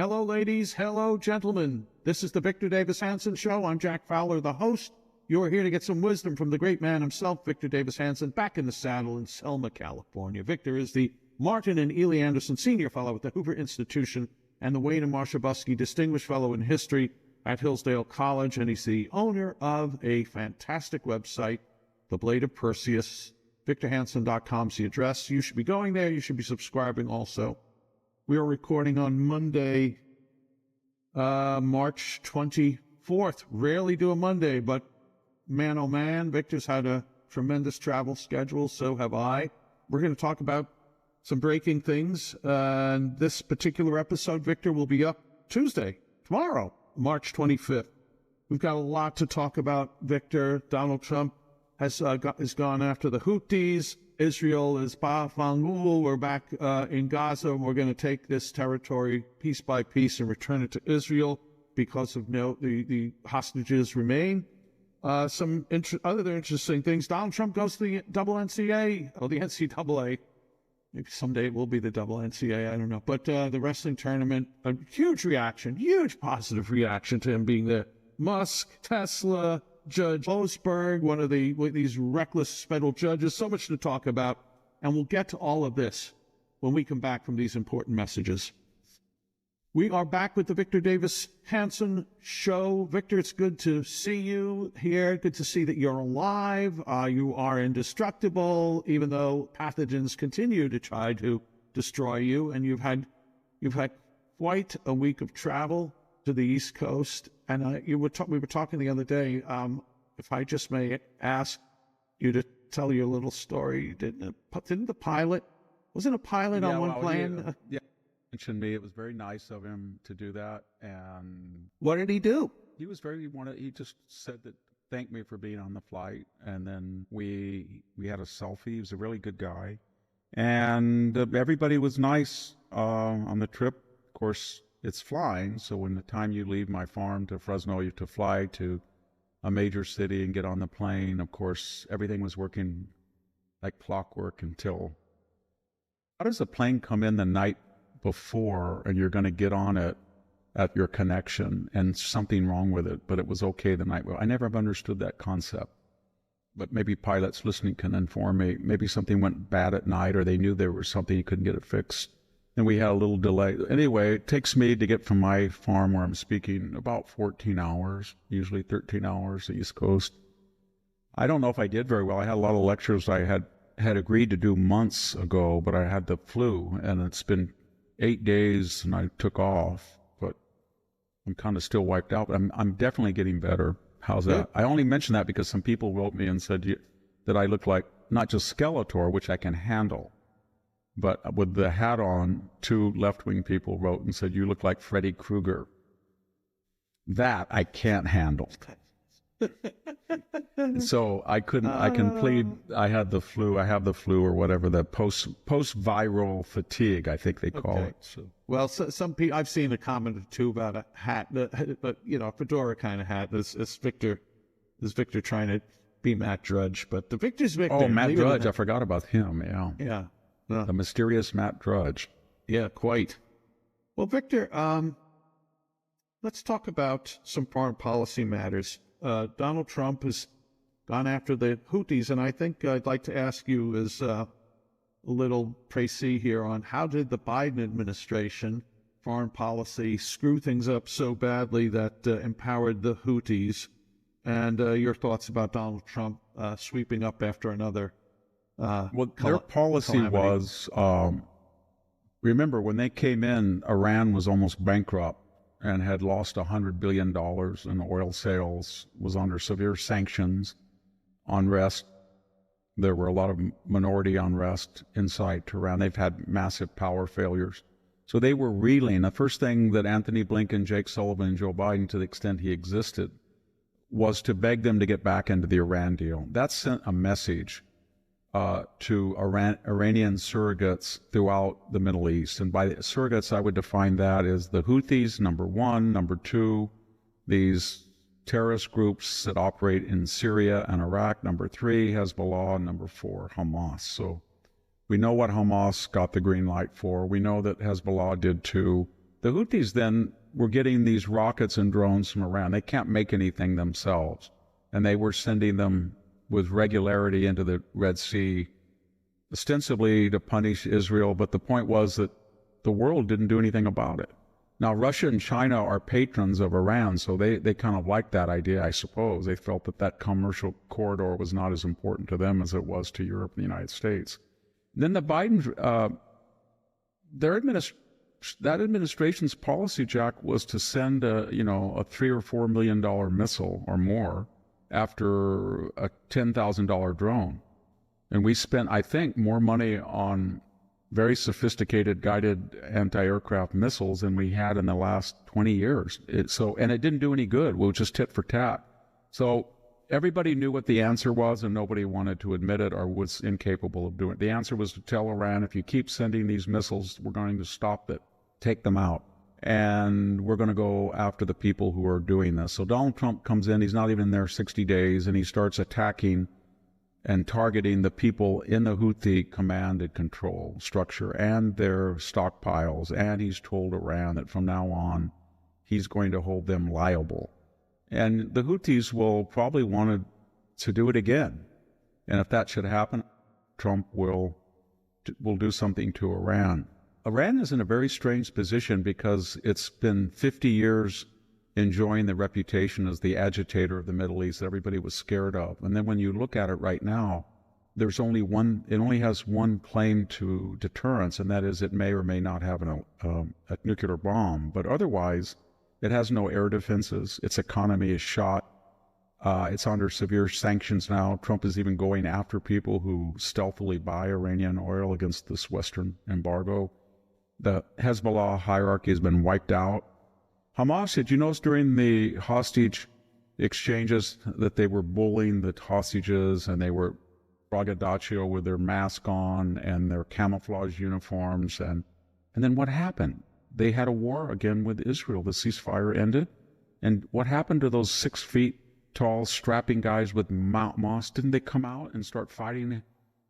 Hello, ladies. Hello, gentlemen. This is the Victor Davis Hanson Show. I'm Jack Fowler, the host. You're here to get some wisdom from the great man himself, Victor Davis Hanson, back in the saddle in Selma, California. Victor is the Martin and Ely Anderson Senior Fellow at the Hoover Institution and the Wayne and Marsha Buskey Distinguished Fellow in History at Hillsdale College, and he's the owner of a fantastic website, The Blade of Perseus. VictorHanson.com is the address. You should be going there. You should be subscribing also. We are recording on Monday, March 24th. Rarely do a Monday, but man, oh man, Victor's had a tremendous travel schedule. So have I. We're going to talk about some breaking things. This particular episode, Victor, will be up Tuesday, tomorrow, March 25th. We've got a lot to talk about, Victor. Donald Trump has gone after the Houthis. Israel is Ba'afangul. We're back in Gaza. We're going to take this territory piece by piece and return it to Israel because of the hostages remain. Some other interesting things. Donald Trump goes to the double NCAA, or the NCAA. Maybe someday it will be the double NCAA, I don't know. But the wrestling tournament, a huge reaction, huge positive reaction to him being there. Musk, Tesla, Judge Osberg, one of these reckless federal judges. So much to talk about. And we'll get to all of this when we come back from these important messages. We are back with the Victor Davis Hanson Show. Victor, it's good to see you here. Good to see that you're alive. You are indestructible, even though pathogens continue to try to destroy you. And you've had quite a week of travel to the East Coast. And we were talking the other day. If I just may ask you to tell your little story, didn't the pilot? Wasn't a pilot on one plane? Yeah. Mentioned me. It was very nice of him to do that. And what did he do? He was he just said that, thanked me for being on the flight. And then we had a selfie. He was a really good guy. And everybody was nice on the trip. Of course, it's flying. So when the time you leave my farm to Fresno, you have to fly to a major city and get on the plane. Of course, everything was working like clockwork until, how does a plane come in the night before and you're going to get on it at your connection and something wrong with it, but it was okay the night before? I never have understood that concept, but maybe pilots listening can inform me. Maybe something went bad at night, or they knew there was something, you couldn't get it fixed, and we had a little delay. Anyway, it takes me to get from my farm where I'm speaking about 14 hours, usually 13 hours, the East Coast. I don't know if I did very well. I had a lot of lectures I had agreed to do months ago, but I had the flu, and it's been 8 days and I took off, but I'm kind of still wiped out. But I'm definitely getting better. How's that? I only mention that because some people wrote me and said that I look like not just Skeletor, which I can handle, but with the hat on, 2 left-wing people wrote and said, you look like Freddy Krueger. That I can't handle. So I can plead, I have the flu or whatever, the post-viral fatigue, I think they call it. So. Well, some people, I've seen a comment or two about a hat, but a fedora kind of hat. Is Victor trying to be Matt Drudge? But the Victor's Victor. Oh, Matt Drudge, I forgot about him, yeah. Yeah. The mysterious Matt Drudge. Yeah, quite. Well, Victor, let's talk about some foreign policy matters. Donald Trump has gone after the Houthis, and I think I'd like to ask you as a little précis here on how did the Biden administration foreign policy screw things up so badly that empowered the Houthis, and your thoughts about Donald Trump sweeping up after another their policy calamity. Was, remember, when they came in, Iran was almost bankrupt and had lost $100 billion in oil sales, was under severe sanctions, unrest. There were a lot of minority unrest inside Tehran. They've had massive power failures. So they were reeling. The first thing that Anthony Blinken, Jake Sullivan, and Joe Biden, to the extent he existed, was to beg them to get back into the Iran deal. That sent a message to Iranian surrogates throughout the Middle East. And by the surrogates, I would define that as the Houthis, number one. Number two, these terrorist groups that operate in Syria and Iraq. Number three, Hezbollah. And number four, Hamas. So we know what Hamas got the green light for. We know that Hezbollah did too. The Houthis then were getting these rockets and drones from Iran. They can't make anything themselves. And they were sending them with regularity into the Red Sea, ostensibly to punish Israel. But the point was that the world didn't do anything about it. Now, Russia and China are patrons of Iran, so they kind of liked that idea, I suppose. They felt that that commercial corridor was not as important to them as it was to Europe and the United States. Then the Biden, that administration's policy, Jack, was to send a $3 or $4 million missile or more after a $10,000 drone. And we spent, I think, more money on very sophisticated guided anti-aircraft missiles than we had in the last 20 years. And it didn't do any good. We were just tit for tat. So everybody knew what the answer was, and nobody wanted to admit it or was incapable of doing it. The answer was to tell Iran, if you keep sending these missiles, we're going to stop it, take them out, and we're going to go after the people who are doing this. So Donald Trump comes in, he's not even there 60 days, and he starts attacking and targeting the people in the Houthi command and control structure and their stockpiles. And he's told Iran that from now on, he's going to hold them liable. And the Houthis will probably want to do it again. And if that should happen, Trump will do something to Iran. Iran is in a very strange position because it's been 50 years enjoying the reputation as the agitator of the Middle East that everybody was scared of. And then when you look at it right now, it only has one claim to deterrence, and that is it may or may not have a nuclear bomb. But otherwise, it has no air defenses. Its economy is shot. It's under severe sanctions now. Trump is even going after people who stealthily buy Iranian oil against this Western embargo. The Hezbollah hierarchy has been wiped out. Hamas, did you notice during the hostage exchanges that they were bullying the hostages, and they were braggadocio with their mask on and their camouflage uniforms? And then what happened? They had a war again with Israel. The ceasefire ended. And what happened to those 6 feet tall, strapping guys with moss? Didn't they come out and start fighting,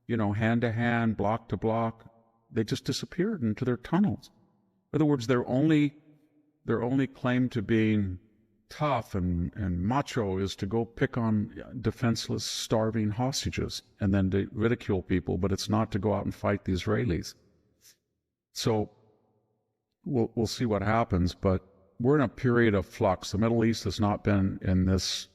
hand to hand, block to block? They just disappeared into their tunnels. In other words, their only claim to being tough and macho is to go pick on defenseless, starving hostages and then to ridicule people, but it's not to go out and fight the Israelis. So we'll see what happens, but we're in a period of flux. The Middle East has not been in this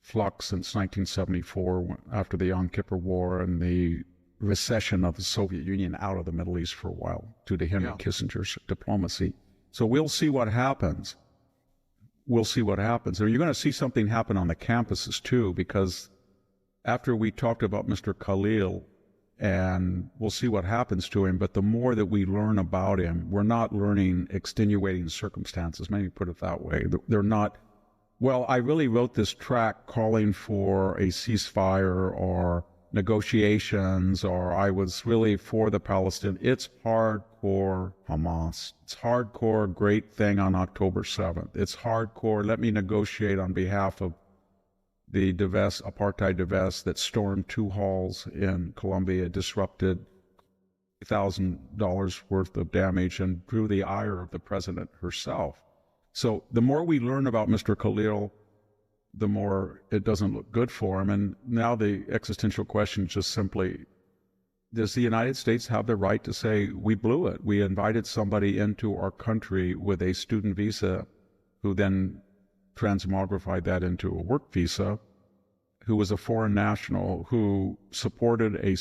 flux since 1974, after the Yom Kippur War and the recession of the Soviet Union out of the Middle East for a while due to Henry Kissinger's diplomacy. So we'll see what happens. We'll see what happens. And you're going to see something happen on the campuses too, because after we talked about Mr. Khalil, and we'll see what happens to him, but the more that we learn about him, we're not learning extenuating circumstances. Maybe put it that way. They're not, well, I really wrote this track calling for a ceasefire or negotiations, or I was really for the Palestinians. It's hardcore Hamas. It's hardcore great thing on October 7th. It's hardcore, let me negotiate on behalf of the apartheid divest that stormed 2 halls in Colombia, disrupted $1,000 worth of damage, and drew the ire of the president herself. So the more we learn about Mr. Khalil, the more it doesn't look good for him. And now the existential question is just simply, does the United States have the right to say, we blew it? We invited somebody into our country with a student visa who then transmogrified that into a work visa, who was a foreign national, who supported a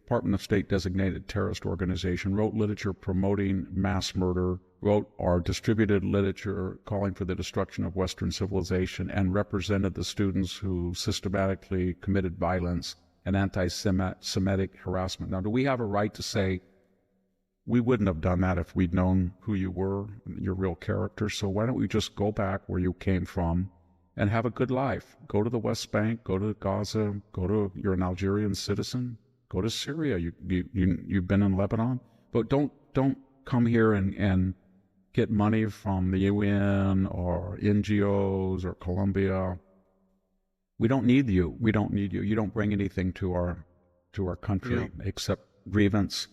Department of State designated terrorist organization, wrote literature promoting mass murder, wrote or distributed literature calling for the destruction of Western civilization, and represented the students who systematically committed violence and anti-Semitic harassment. Now, do we have a right to say, we wouldn't have done that if we'd known who you were, your real character, so why don't we just go back where you came from and have a good life? Go to the West Bank, go to Gaza, you're an Algerian citizen, go to Syria, you've been in Lebanon, but don't come here and get money from the UN or NGOs or Colombia. We don't need you. We don't need you. You don't bring anything to our country except grievance.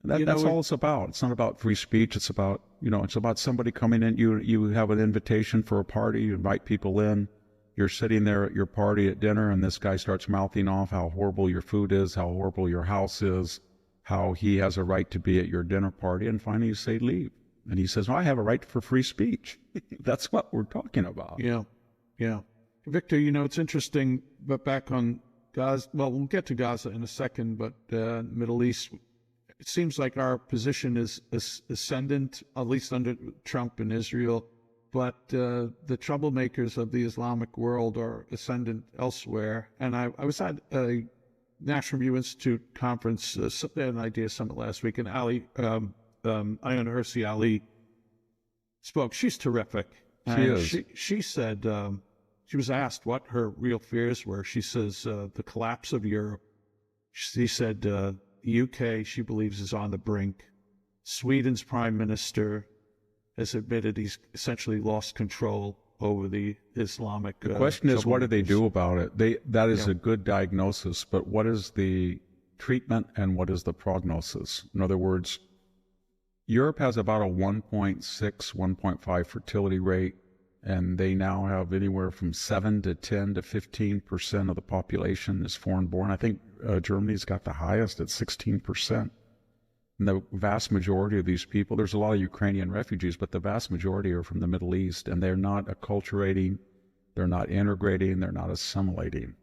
That's all it's about. It's not about free speech. It's about it's about somebody coming in. You have an invitation for a party, you invite people in, you're sitting there at your party at dinner, and this guy starts mouthing off how horrible your food is, how horrible your house is, how he has a right to be at your dinner party, and finally you say, leave. And he says, well, I have a right for free speech. That's what we're talking about. Yeah, yeah. Victor, it's interesting, but back on Gaza, well, we'll get to Gaza in a second, but Middle East, it seems like our position is ascendant, at least under Trump and Israel, but the troublemakers of the Islamic world are ascendant elsewhere. And I was at a National Review Institute conference, an idea summit last week, and Ayaan Hirsi Ali spoke. She's terrific. She is. She said, she was asked what her real fears were. She says, the collapse of Europe. She said, the UK, she believes, is on the brink. Sweden's prime minister has admitted he's essentially lost control over the Islamic. The question is, what do they do about it? That is a good diagnosis, but what is the treatment and what is the prognosis? In other words, Europe has about a 1.6, 1.5 fertility rate, and they now have anywhere from 7 to 10 to 15% of the population is foreign-born. I think Germany's got the highest at 16%. And the vast majority of these people, there's a lot of Ukrainian refugees, but the vast majority are from the Middle East, and they're not acculturating, they're not integrating, they're not assimilating.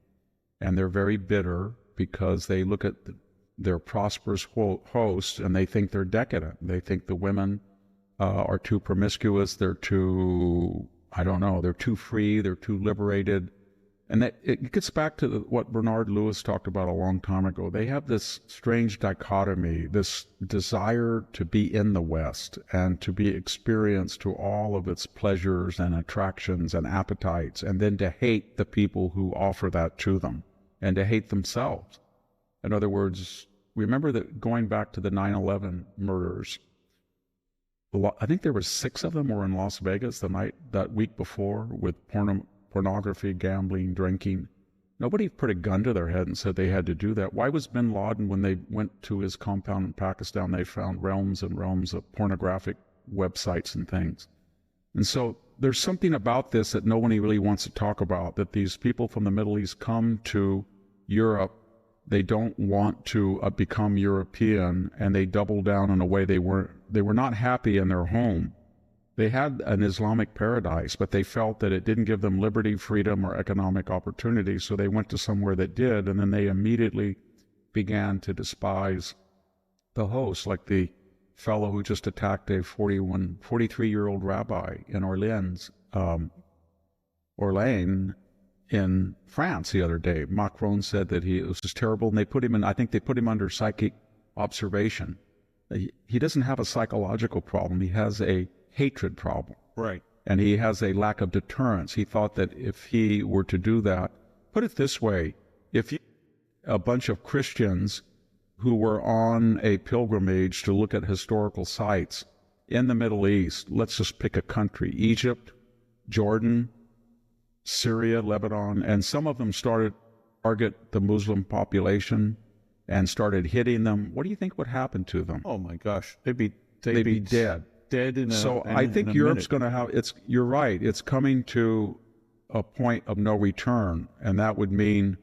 And they're very bitter because they look at their prosperous host and they think they're decadent. They think the women are too promiscuous, they're too, they're too free, they're too liberated. And that it gets back to what Bernard Lewis talked about a long time ago. They have this strange dichotomy, this desire to be in the West and to be experienced to all of its pleasures and attractions and appetites, and then to hate the people who offer that to them and to hate themselves. In other words, remember that going back to the 9/11 murders, I think there were 6 of them were in Las Vegas that week before with pornography, gambling, drinking. Nobody put a gun to their head and said they had to do that. Why was bin Laden, when they went to his compound in Pakistan, they found realms and realms of pornographic websites and things? And so there's something about this that nobody really wants to talk about, that these people from the Middle East come to Europe, they don't want to become European, and they double down in a way they were not happy in their home. They had an Islamic paradise, but they felt that it didn't give them liberty, freedom, or economic opportunity, so they went to somewhere that did, and then they immediately began to despise the host, like the fellow who just attacked a 43-year-old rabbi in Orleans in France the other day. Macron said that it was just terrible, and I think they put him under psychic observation. He doesn't have a psychological problem. He has a hatred problem. Right. And he has a lack of deterrence. He thought that if he were to do that, put it this way, if a bunch of Christians who were on a pilgrimage to look at historical sites in the Middle East, let's just pick a country, Egypt, Jordan, Syria, Lebanon, and some of them started to target the Muslim population and started hitting them, what do you think would happen to them? Oh my gosh, they'd be dead. So I think Europe's going to have, you're right, it's coming to a point of no return, and that would mean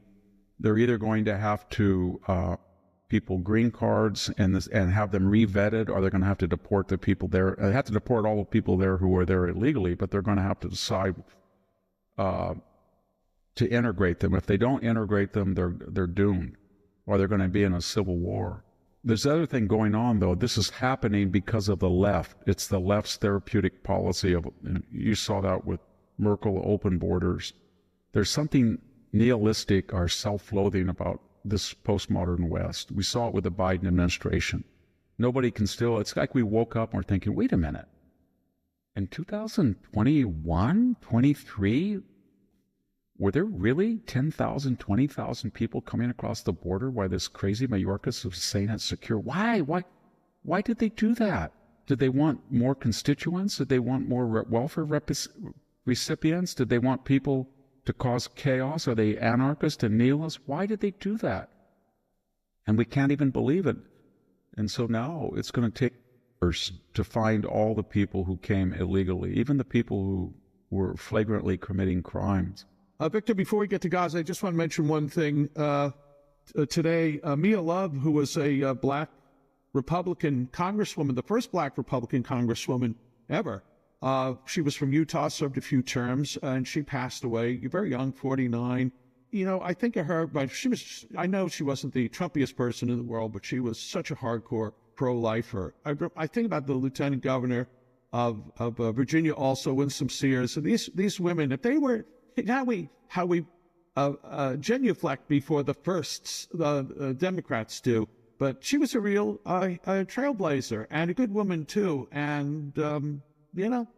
they're either going to have to people green cards and have them re-vetted, or they're going to have to deport the people there. They have to deport all the people there who are there illegally, but they're going to have to decide to integrate them. If they don't integrate them, they're doomed, or they're going to be in a civil war. There's the other thing going on, though. This is happening because of the left. It's the left's therapeutic policy you saw that with Merkel, open borders. There's something nihilistic or self-loathing about this postmodern West. We saw it with the Biden administration. It's like we woke up and we're thinking, wait a minute. In 2021, 23, were there really 10,000, 20,000 people coming across the border while this crazy Mayorkas was saying it's secure? Why did they do that? Did they want more constituents? Did they want more welfare recipients? Did they want people to cause chaos? Are they anarchists and nihilists? Why did they do that? And we can't even believe it. And so now it's going to take to find all the people who came illegally, even the people who were flagrantly committing crimes. Victor, before we get to Gaza, I just want to mention one thing. Today, Mia Love, who was a black Republican congresswoman, the first black Republican congresswoman ever, she was from Utah, served a few terms, and she passed away very young, 49. You know, I think of her, but I know she wasn't the Trumpiest person in the world, but she was such a hardcore pro-lifer. I think about the lieutenant governor of Virginia, also Winsome Sears. So these women, if they were, how we genuflect before the firsts, the Democrats do, but she was a real trailblazer and a good woman too. And you know,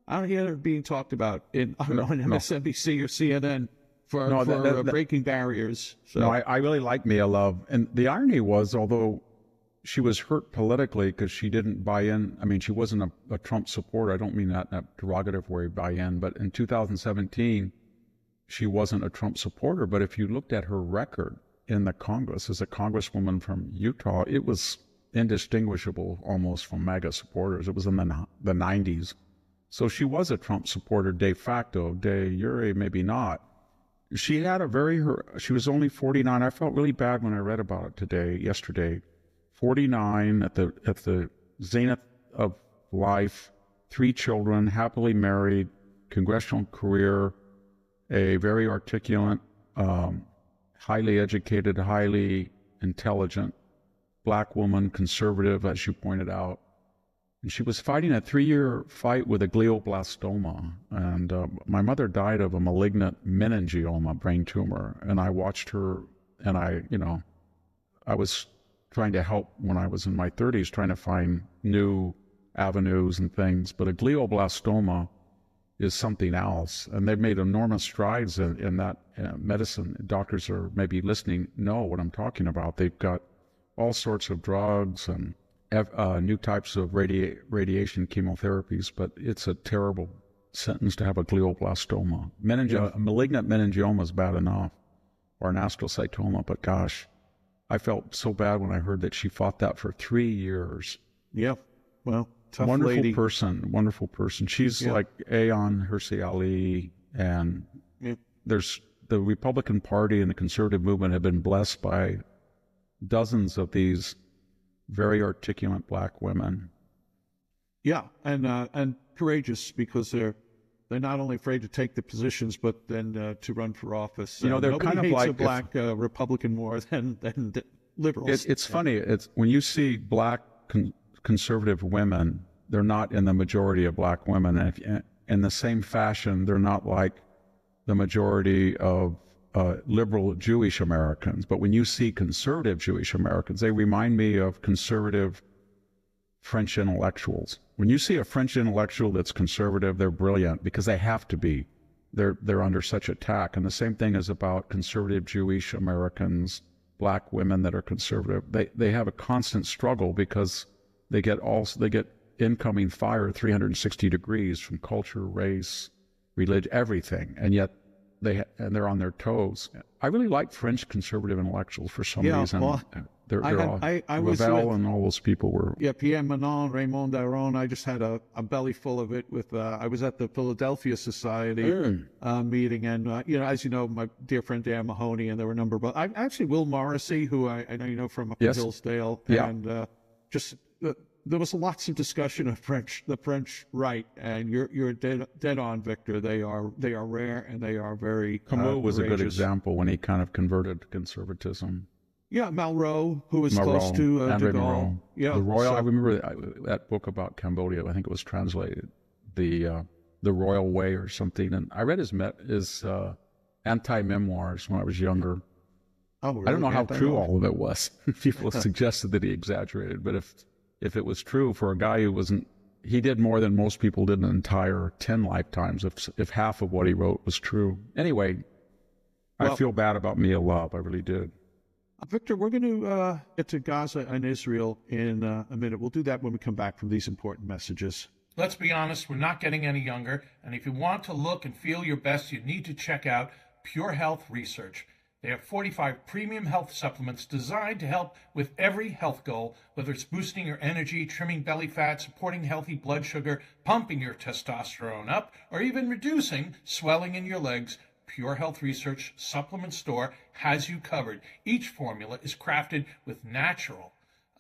I don't hear her being talked about on MSNBC or CNN. For breaking barriers. So. No, I really like Mia Love. And the irony was, although she was hurt politically because she didn't buy in, I mean, she wasn't a Trump supporter. I don't mean that in a derogative way, buy in. But in 2017, she wasn't a Trump supporter. But if you looked at her record in the Congress as a congresswoman from Utah, it was indistinguishable almost from MAGA supporters. It was in the 90s. So she was a Trump supporter de facto, de jure, maybe not. She had she was only 49. I felt really bad when I read about it yesterday. 49 at the zenith of life, 3 children, happily married, congressional career, a very articulate, highly educated, highly intelligent black woman, conservative, as you pointed out. And she was fighting a 3-year fight with a glioblastoma. And my mother died of a malignant meningioma brain tumor. And I watched her, and I was trying to help when I was in my 30s, trying to find new avenues and things. But a glioblastoma is something else. And they've made enormous strides in that medicine. Doctors are maybe listening, know what I'm talking about. They've got all sorts of drugs and new types of radiation chemotherapies, but it's a terrible sentence to have a glioblastoma. Malignant meningioma is bad enough, or an astrocytoma, but gosh, I felt so bad when I heard that she fought that for 3 years. Yeah, well, tough wonderful lady. Wonderful person. She's like Ayan Hirsi Ali, and there's the Republican Party and the conservative movement have been blessed by dozens of these very articulate black women. Yeah, and courageous, because they're not only afraid to take the positions, but then to run for office. You know, they're nobody kind of hates like a black Republican more than liberals. It's funny. It's when you see black conservative women, they're not in the majority of black women. And in the same fashion, they're not like the majority of liberal Jewish Americans. But when you see conservative Jewish Americans, they remind me of conservative French intellectuals. When you see a French intellectual that's conservative, they're brilliant because they have to be. They're under such attack. And the same thing is about conservative Jewish Americans, black women that are conservative. They have a constant struggle because they get incoming fire 360 degrees from culture, race, religion, everything. And yet they're on their toes. I really like French conservative intellectuals for some reason. Well, I was Ravel and all those people were. Yeah, Pierre Manon, Raymond Aron. I just had a belly full of it with. I was at the Philadelphia Society meeting, and as you know, my dear friend Dan Mahoney, and there were a number of. Actually, Will Morrissey, who I know you know from up in Hillsdale, and just. There was lots of discussion of the French right, and you're dead on, Victor. They are rare, and they are very Camus was courageous. a good example when he kind of converted to conservatism. Yeah, Malraux, who was close to de Gaulle. Yeah, the Royal. I remember that book about Cambodia. I think it was translated, the Royal Way or something. And I read his anti-memoirs when I was younger. Oh, really? I don't know how true all of it was. People suggested that he exaggerated, but if it was true for a guy who he did more than most people did in an entire 10 lifetimes, if half of what he wrote was true. Anyway, I feel bad about Mia Love. I really did. Victor, we're going to get to Gaza and Israel in a minute. We'll do that when we come back from these important messages. Let's be honest, we're not getting any younger. And if you want to look and feel your best, you need to check out Pure Health Research. They have 45 premium health supplements designed to help with every health goal, whether it's boosting your energy, trimming belly fat, supporting healthy blood sugar, pumping your testosterone up, or even reducing swelling in your legs. Pure Health Research Supplement Store has you covered. Each formula is crafted with natural,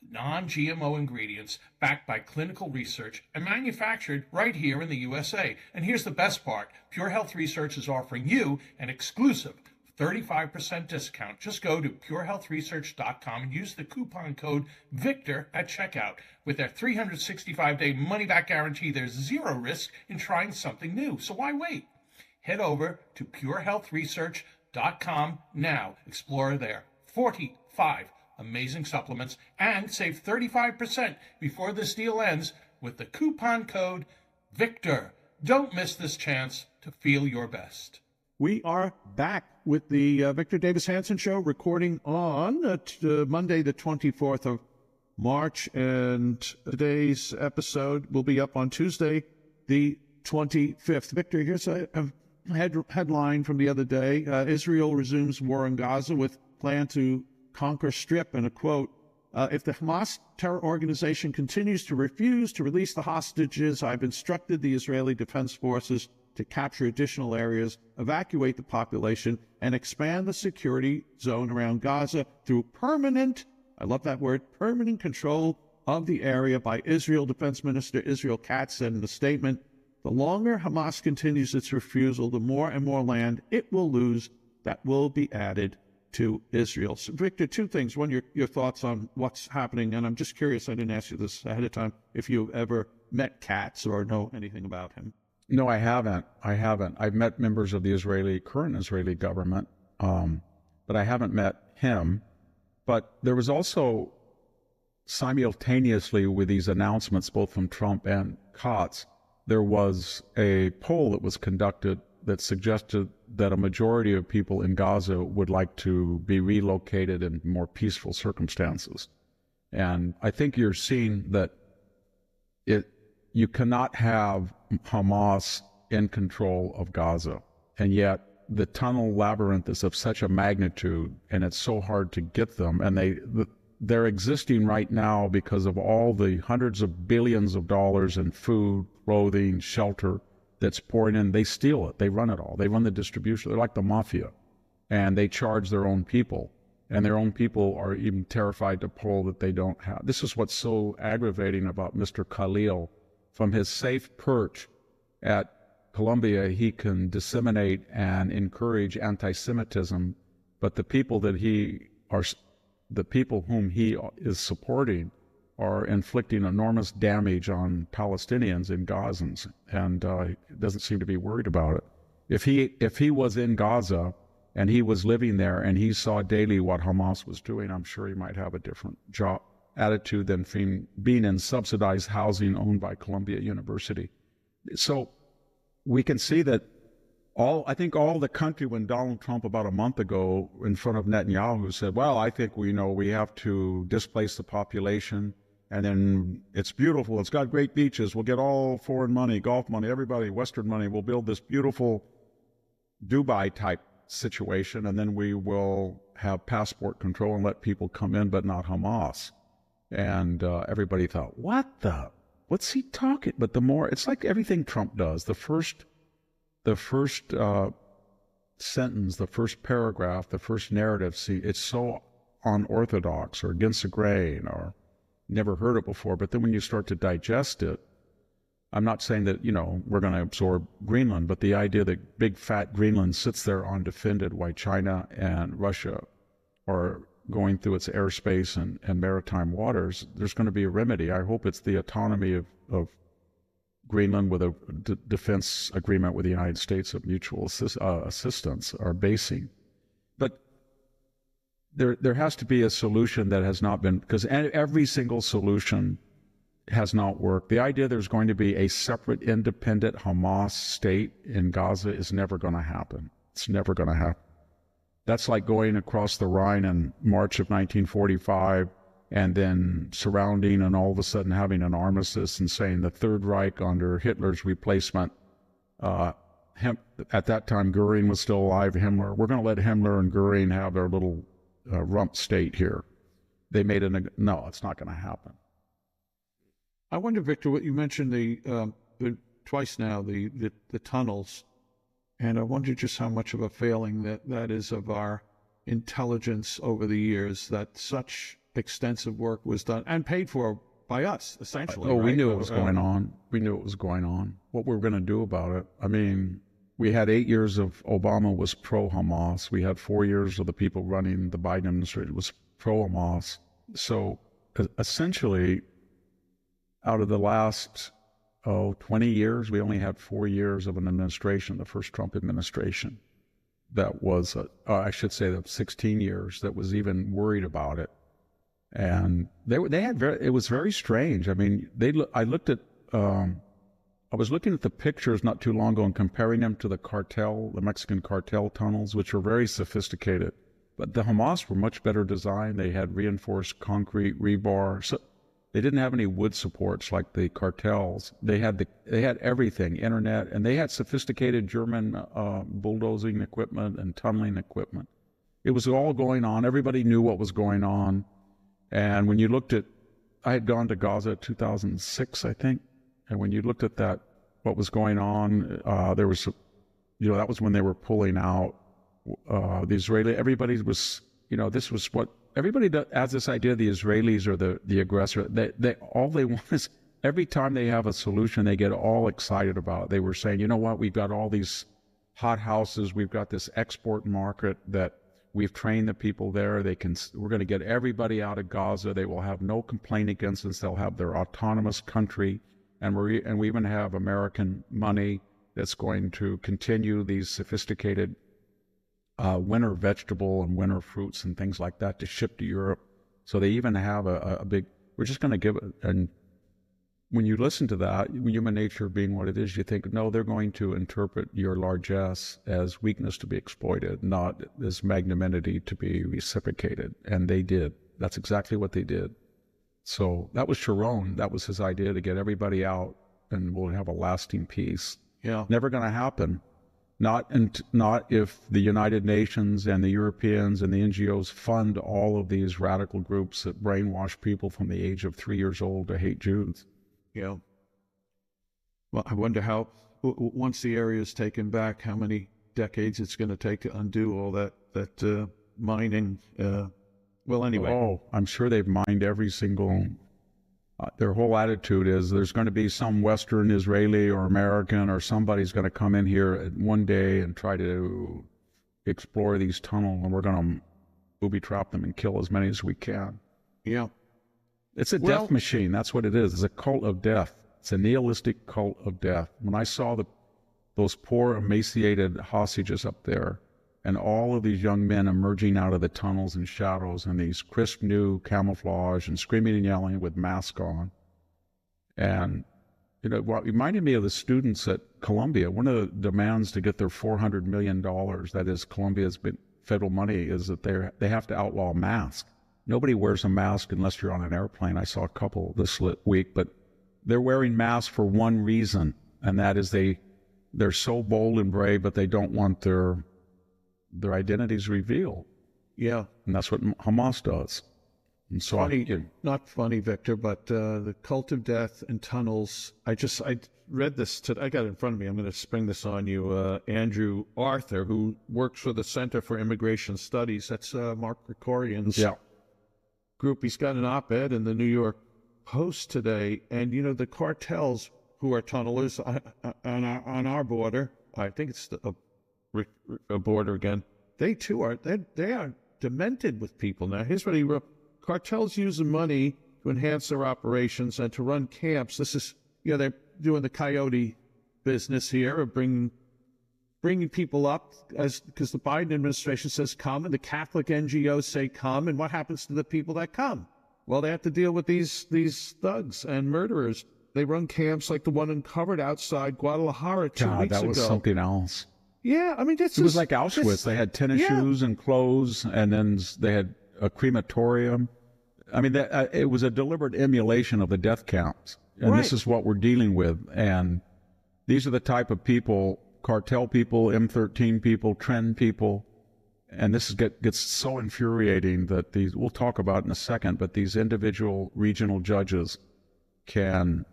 non-GMO ingredients backed by clinical research and manufactured right here in the USA. And here's the best part. Pure Health Research is offering you an exclusive 35% discount. Just go to purehealthresearch.com and use the coupon code VICTOR at checkout. With their 365-day money-back guarantee, there's zero risk in trying something new. So why wait? Head over to purehealthresearch.com now. Explore their 45 amazing supplements and save 35% before this deal ends with the coupon code VICTOR. Don't miss this chance to feel your best. We are back with the Victor Davis Hanson Show, recording on Monday, the 24th of March, and today's episode will be up on Tuesday, the 25th. Victor, here's a headline from the other day. Israel resumes war in Gaza with plan to conquer Strip, and a quote, if the Hamas terror organization continues to refuse to release the hostages, I've instructed the Israeli Defense Forces to capture additional areas, evacuate the population, and expand the security zone around Gaza through permanent, I love that word, permanent control of the area by Israel. Defense Minister Israel Katz said in a statement, the longer Hamas continues its refusal, the more and more land it will lose that will be added to Israel. So, Victor, two things. One, your thoughts on what's happening, and I'm just curious, I didn't ask you this ahead of time, if you've ever met Katz or know anything about him. No, I haven't. I've met members of the current Israeli government, but I haven't met him. But there was also, simultaneously with these announcements, both from Trump and Katz, there was a poll that was conducted that suggested that a majority of people in Gaza would like to be relocated in more peaceful circumstances. And I think you're seeing that you cannot have Hamas in control of Gaza, and yet the tunnel labyrinth is of such a magnitude, and it's so hard to get them, and they're existing right now because of all the hundreds of billions of dollars in food, clothing, shelter that's pouring in. They steal it. They run it all. They run the distribution. They're like the mafia, and they charge their own people, and their own people are even terrified to poll that they don't have. This is what's so aggravating about Mr. Khalil. From his safe perch at Columbia, he can disseminate and encourage anti-Semitism, but the people whom he is supporting are inflicting enormous damage on Palestinians and Gazans, and he doesn't seem to be worried about it. If he was in Gaza and he was living there and he saw daily what Hamas was doing, I'm sure he might have a different attitude than being in subsidized housing owned by Columbia University. So we can see that I think all the country, when Donald Trump about a month ago in front of Netanyahu said, well, I think we have to displace the population, and then it's beautiful, it's got great beaches, we'll get all foreign money, Gulf money, everybody, Western money, we'll build this beautiful Dubai type situation, and then we will have passport control and let people come in, but not Hamas. And everybody thought, what's he talking? But the more, it's like everything Trump does. The first sentence, the first paragraph, the first narrative, it's so unorthodox or against the grain or never heard it before. But then when you start to digest it, I'm not saying that, we're going to absorb Greenland, but the idea that big fat Greenland sits there undefended while China and Russia are going through its airspace and maritime waters, there's going to be a remedy. I hope it's the autonomy of Greenland with a defense agreement with the United States of mutual assistance or basing. But there has to be a solution that has not been, because every single solution has not worked. The idea there's going to be a separate, independent Hamas state in Gaza is never going to happen. It's never going to happen. That's like going across the Rhine in March of 1945 and then surrounding and all of a sudden having an armistice and saying the Third Reich under Hitler's replacement at that time, Goering was still alive, Himmler. We're going to let Himmler and Goering have their little rump state here. They made no, it's not going to happen. I wonder, Victor, what you mentioned twice now, the tunnels, and I wonder just how much of a failing that is of our intelligence over the years, that such extensive work was done and paid for by us, essentially. Oh, right? We knew it was going on. We knew it was going on. What we were going to do about it? I mean, we had 8 years of Obama was pro-Hamas. We had 4 years of the people running the Biden administration was pro-Hamas. So essentially, out of the last 20 years, we only had 4 years of an administration, the first Trump administration, that was, I should say, that 16 years that was even worried about it. And they had it was very strange. I mean, I was looking at the pictures not too long ago and comparing them to the Mexican cartel tunnels, which were very sophisticated. But the Hamas were much better designed. They had reinforced concrete rebar. So they didn't have any wood supports like the cartels. They had everything, internet, and they had sophisticated German bulldozing equipment and tunneling equipment. It was all going on. Everybody knew what was going on. And when you looked at, I had gone to Gaza in 2006, I think, and when you looked at that, what was going on, there was, that was when they were pulling out everybody was, this was what, everybody has this idea the Israelis are the aggressor. All they want is, every time they have a solution, they get all excited about it. They were saying, you know what, we've got all these hot houses, we've got this export market that we've trained the people there. We're going to get everybody out of Gaza. They will have no complaint against us. They'll have their autonomous country. And we even have American money that's going to continue these sophisticated winter vegetable and winter fruits and things like that to ship to Europe. So they even have a big, we're just going to give it. And when you listen to that, human nature being what it is, you think, no, they're going to interpret your largesse as weakness to be exploited, not as magnanimity to be reciprocated. And they did. That's exactly what they did. So that was Sharon. That was his idea, to get everybody out and we'll have a lasting peace. Yeah. Never going to happen. Not if the United Nations and the Europeans and the NGOs fund all of these radical groups that brainwash people from the age of 3 years old to hate Jews. Yeah. Well, I wonder how, once the area is taken back, how many decades it's going to take to undo all that mining. Well, anyway. Oh, I'm sure they've mined every single. Their whole attitude is there's going to be some Western Israeli or American or somebody's going to come in here one day and try to explore these tunnels, and we're going to booby trap them and kill as many as we can. Yeah. It's a death machine. That's what it is. It's a cult of death. It's a nihilistic cult of death. When I saw those poor emaciated hostages up there and all of these young men emerging out of the tunnels and shadows in these crisp new camouflage and screaming and yelling with masks on. And, what reminded me of the students at Columbia, one of the demands to get their $400 million, that is Columbia's federal money, is that they have to outlaw masks. Nobody wears a mask unless you're on an airplane. I saw a couple this week, but they're wearing masks for one reason, and that is they're so bold and brave, but they don't want their identities revealed. Yeah. And that's what Hamas does. And so not funny, Victor, but the cult of death and tunnels. I read this today. I got it in front of me. I'm going to spring this on you. Andrew Arthur, who works for the Center for Immigration Studies. That's Mark Krikorian's group. He's got an op-ed in the New York Post today. And, the cartels who are tunnelers on our border, I think it's a border again, they too are demented with people. Now, here's what he wrote. Cartels use the money to enhance their operations and to run camps. This is, they're doing the coyote business here of bringing people up because the Biden administration says come, and the Catholic NGOs say come, and what happens to the people that come? Well, they have to deal with these thugs and murderers. They run camps like the one uncovered outside Guadalajara 2 weeks ago. That was something else. Yeah, I mean, it was like Auschwitz. They had tennis shoes and clothes, and then they had a crematorium. I mean, it was a deliberate emulation of the death camps, and This is what we're dealing with. And these are the type of people cartel people, M13 people, trend people. And this gets so infuriating that we'll talk about in a second, but these individual regional judges can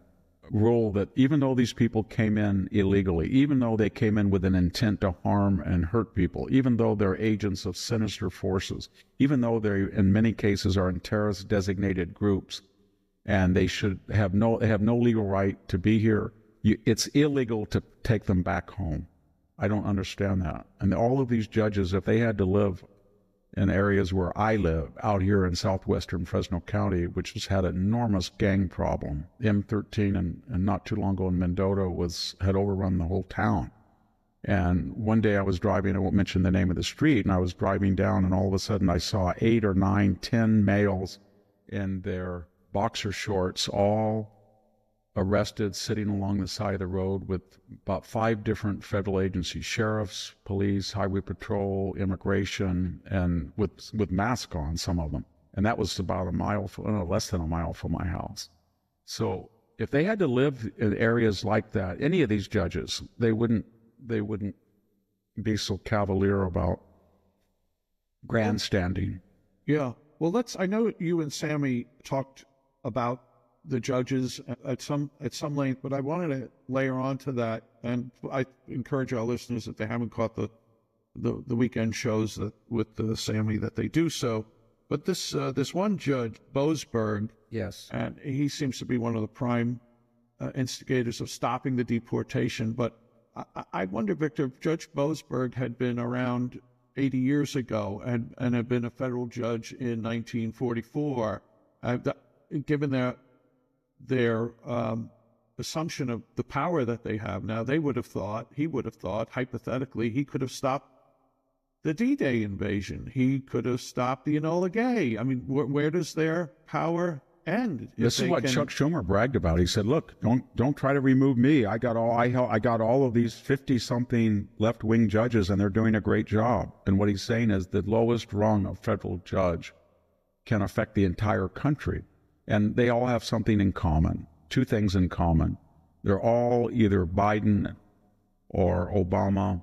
rule that even though these people came in illegally, even though they came in with an intent to harm and hurt people, even though they're agents of sinister forces, even though they in many cases are in terrorist designated groups, and they have no legal right to be here, it's illegal to take them back home. I don't understand that. And all of these judges, if they had to live in areas where I live, out here in southwestern Fresno County, which has had an enormous gang problem, M13 and not too long ago in Mendota had overrun the whole town. And one day I was driving, I won't mention the name of the street, and I was driving down, and all of a sudden I saw 8 or 9, 10 males in their boxer shorts, all arrested, sitting along the side of the road with about 5 different federal agencies, sheriffs, police, highway patrol, immigration, and with masks on, some of them. And that was about less than a mile from my house. So if they had to live in areas like that, any of these judges, they wouldn't be so cavalier about grandstanding. Yeah. Well, I know you and Sammy talked about the judges at some length, but I wanted to layer on to that, and I encourage our listeners, if they haven't caught the weekend shows with Sammy, that they do so. But this one judge, Boasberg, yes, and he seems to be one of the prime instigators of stopping the deportation. But I wonder, Victor, if Judge Boasberg had been around 80 years ago and had been a federal judge in 1944, given their assumption of the power that they have now, he would have thought, hypothetically, he could have stopped the D-Day invasion. He could have stopped the Enola Gay. I mean, where does their power end? This is what Chuck Schumer bragged about. He said, "Look, don't try to remove me. I got all of these 50-something left-wing judges, and they're doing a great job." And what he's saying is the lowest rung of federal judge can affect the entire country. And they all have something in common, 2 things in common. They're all either Biden or Obama,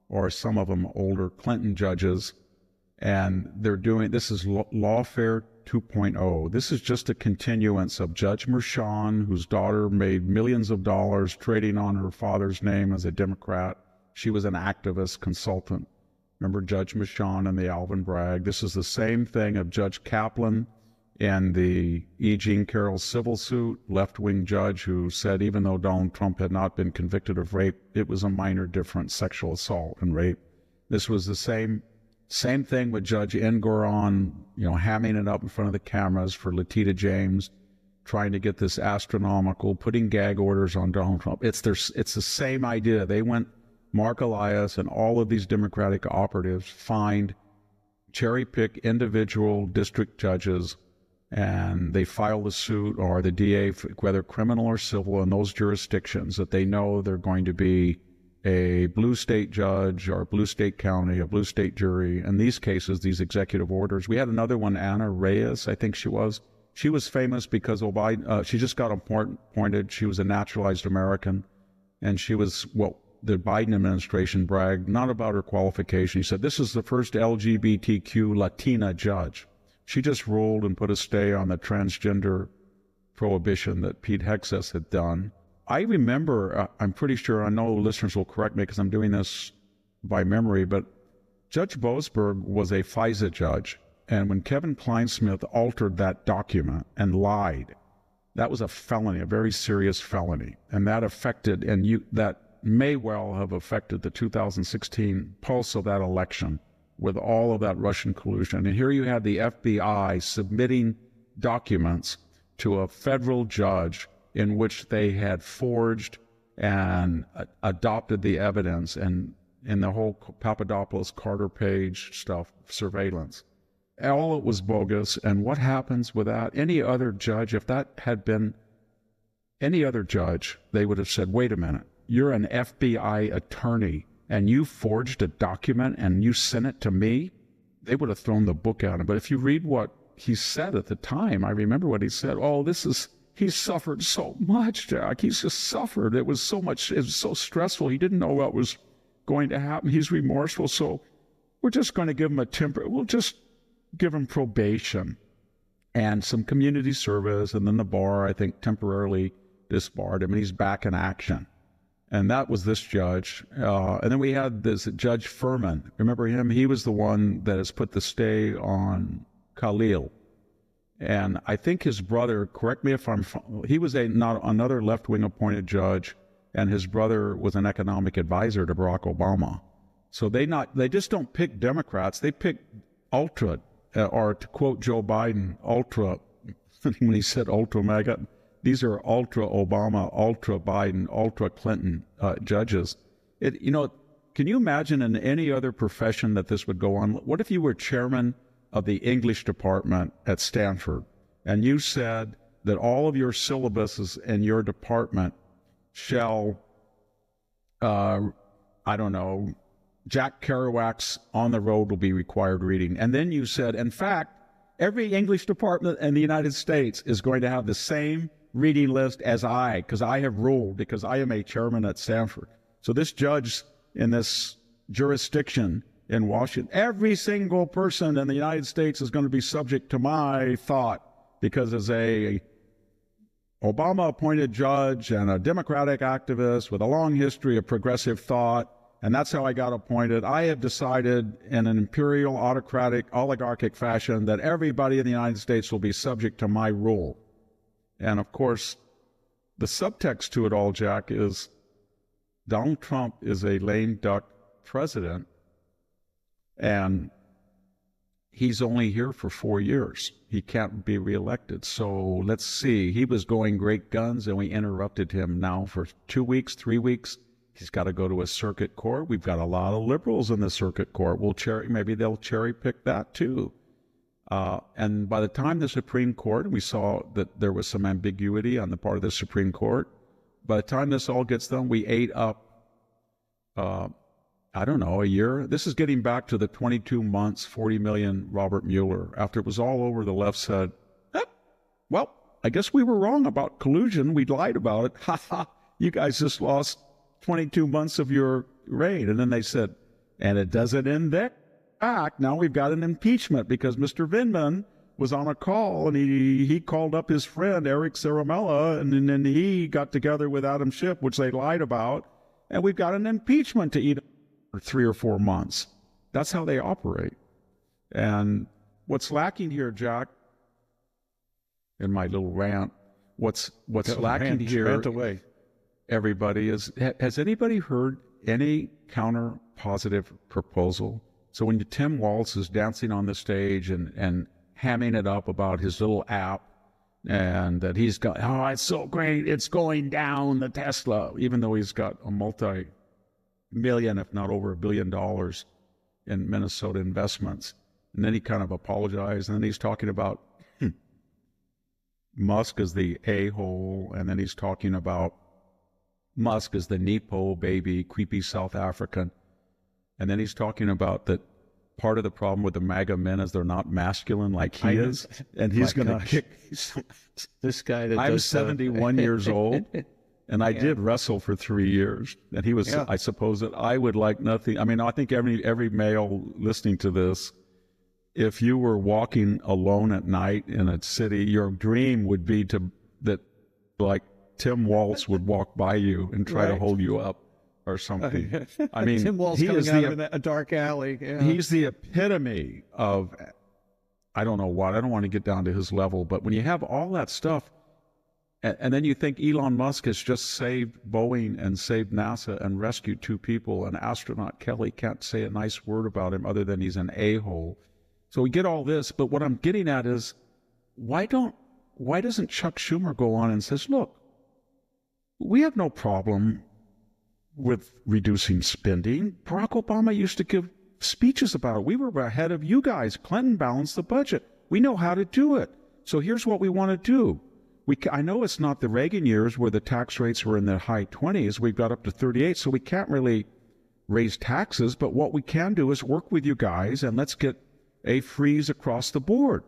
or some of them older Clinton judges. And this is lawfare 2.0. This is just a continuance of Judge Merchan, whose daughter made millions of dollars trading on her father's name as a Democrat. She was an activist consultant. Remember Judge Merchan and the Alvin Bragg? This is the same thing of Judge Kaplan and the E. Jean Carroll civil suit, left-wing judge who said even though Donald Trump had not been convicted of rape, it was a minor difference, sexual assault and rape. This was the same thing with Judge Engoron, hamming it up in front of the cameras for Letitia James, trying to get this astronomical, putting gag orders on Donald Trump. It's the same idea. They went, Mark Elias and all of these Democratic operatives cherry-pick individual district judges, and they file the suit, or the DA, whether criminal or civil, in those jurisdictions that they know they're going to be a blue state judge or a blue state county, a blue state jury. In these cases, these executive orders. We had another one, Anna Reyes, I think she was. She was famous because she just got appointed. She was a naturalized American, and she was the Biden administration bragged not about her qualification. He said, "This is the first LGBTQ Latina judge." She just ruled and put a stay on the transgender prohibition that Pete Hegseth had done. I remember, I'm pretty sure, I know listeners will correct me because I'm doing this by memory, but Judge Boasberg was a FISA judge. And when Kevin Kleinsmith altered that document and lied, that was a felony, a very serious felony. And that that may well have affected the 2016 pulse of that election, with all of that Russian collusion. And here you had the FBI submitting documents to a federal judge in which they had forged and adopted the evidence, and in the whole Papadopoulos, Carter Page stuff, surveillance. All it was bogus. And what happens with that? Any other judge, if that had been any other judge, they would have said, "Wait a minute, you're an FBI attorney, and you forged a document and you sent it to me?" They would have thrown the book at him. But if you read what he said at the time, I remember what he said. He suffered so much, Jack. He's just suffered. It was so stressful. He didn't know what was going to happen. He's remorseful, so we're just going to give him we'll just give him probation and some community service, and then the bar, I think, temporarily disbarred him, and he's back in action. And that was this judge. And then we had this Judge Furman. Remember him? He was the one that has put the stay on Khalil. And I think his brother, correct me if I'm, he was another left-wing appointed judge, and his brother was an economic advisor to Barack Obama. So they just don't pick Democrats. They pick ultra, or to quote Joe Biden, ultra, when he said ultra MAGA, these are ultra Obama, ultra Biden, ultra Clinton judges. Can you imagine in any other profession that this would go on? What if you were chairman of the English department at Stanford, and you said that all of your syllabuses in your department shall, Jack Kerouac's On the Road will be required reading. And then you said, in fact, every English department in the United States is going to have the same reading list as because I have ruled, because I am a chairman at Stanford. So this judge in this jurisdiction in Washington, every single person in the United States is going to be subject to my thought, because as a Obama-appointed judge and a Democratic activist with a long history of progressive thought, and that's how I got appointed, I have decided in an imperial, autocratic, oligarchic fashion that everybody in the United States will be subject to my rule. And of course, the subtext to it all, Jack, is Donald Trump is a lame duck president, and he's only here for 4 years. He can't be reelected. So let's see. He was going great guns, and we interrupted him now for 2 weeks, 3 weeks. He's got to go to a circuit court. We've got a lot of liberals in the circuit court. Maybe they'll cherry pick that too. And by the time the Supreme Court, we saw that there was some ambiguity on the part of the Supreme Court. By the time this all gets done, we ate up, a year. This is getting back to the 22 months, 40 million Robert Mueller. After it was all over, the left said, well, I guess we were wrong about collusion. We lied about it. Ha ha, you guys just lost 22 months of your reign. And then they said, and it doesn't end there. Now we've got an impeachment because Mr. Vindman was on a call, and he called up his friend Eric Ciaramella, and then he got together with Adam Schiff, which they lied about, and we've got an impeachment to eat for 3 or 4 months. That's how they operate. And what's lacking here, Jack, in my little rant, what's lacking here, rant away. Everybody, has anybody heard any counter-positive proposal? So when Tim Walz is dancing on the stage and hamming it up about his little app, and that he's got, it's so great, it's going down, the Tesla, even though he's got a multi-million, if not over $1 billion in Minnesota investments. And then he kind of apologized, and then he's talking about Musk as the a-hole, and then he's talking about Musk as the Nepo baby, creepy South African. And then he's talking about that part of the problem with the MAGA men is they're not masculine like he is. And he's going to kick this guy. That I'm 71 years old, and I did wrestle for 3 years. And he was, I suppose that I would like nothing. I mean, I think every male listening to this, if you were walking alone at night in a city, your dream would be that Tim Walz would walk by you and try to hold you up or something. I mean, Tim Walz coming out of a dark alley. Yeah. He's the epitome of, I don't know what, I don't want to get down to his level, but when you have all that stuff, and then you think Elon Musk has just saved Boeing and saved NASA and rescued 2 people, and astronaut Kelly can't say a nice word about him other than he's an a-hole. So we get all this, but what I'm getting at is, why doesn't Chuck Schumer go on and says, look, we have no problem with reducing spending. Barack Obama used to give speeches about it. We were ahead of you guys. Clinton balanced the budget. We know how to do it. So here's what we want to do. I know it's not the Reagan years where the tax rates were in the high 20s. We've got up to 38, so we can't really raise taxes. But what we can do is work with you guys, and let's get a freeze across the board.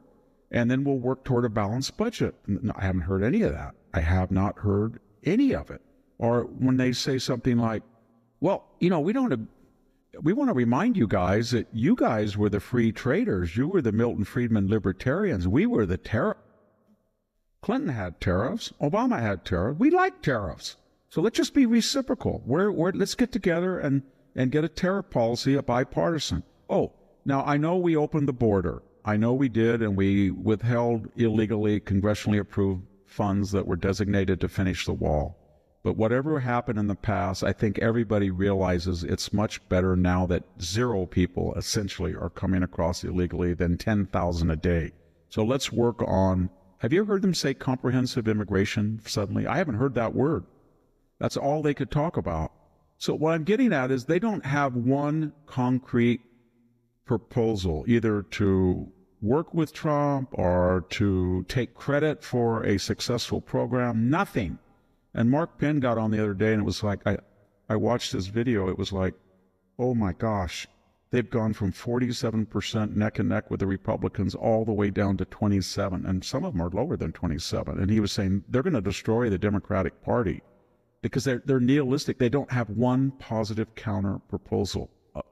And then we'll work toward a balanced budget. I haven't heard any of that. I have not heard any of it. Or when they say something like, well, we don't we want to remind you guys that you guys were the free traders. You were the Milton Friedman libertarians. We were the tariff. Clinton had tariffs. Obama had tariffs. We like tariffs. So let's just be reciprocal. Let's get together and get a tariff policy, a bipartisan. Oh, now I know we opened the border. I know we did, and we withheld illegally congressionally approved funds that were designated to finish the wall. But whatever happened in the past, I think everybody realizes it's much better now that 0 people essentially are coming across illegally than 10,000 a day. So let's work on, have you heard them say comprehensive immigration suddenly? I haven't heard that word. That's all they could talk about. So what I'm getting at is they don't have one concrete proposal, either to work with Trump or to take credit for a successful program, nothing. And Mark Penn got on the other day and it was like, I watched this video, it was like, oh my gosh, they've gone from 47% neck and neck with the Republicans all the way down to 27, and some of them are lower than 27. And he was saying they're going to destroy the Democratic Party because they're nihilistic. They don't have one positive counter proposal.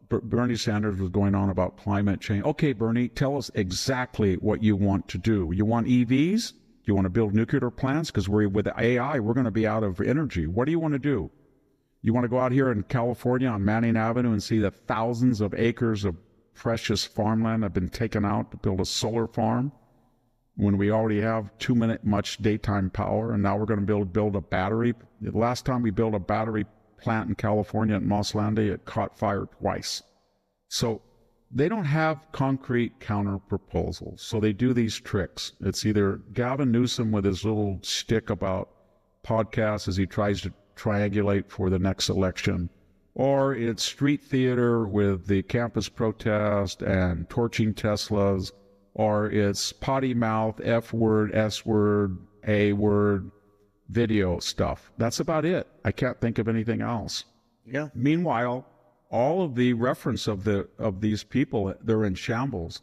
Bernie Sanders was going on about climate change. Okay, Bernie, tell us exactly what you want to do. You want EVs? You want to build nuclear plants? Because with AI, we're going to be out of energy. What do you want to do? You want to go out here in California on Manning Avenue and see that thousands of acres of precious farmland have been taken out to build a solar farm when we already have too much daytime power, and now we're going to build a battery. The last time we built a battery plant in California at Moss Landing, it caught fire twice. So they don't have concrete counter proposals. So they do these tricks. It's either Gavin Newsom with his little stick about podcasts as he tries to triangulate for the next election, or it's street theater with the campus protest and torching Teslas, or it's potty mouth, F word, S word, A word, video stuff. That's about it. I can't think of anything else. Yeah. Meanwhile, all of the reference of these people, they're in shambles.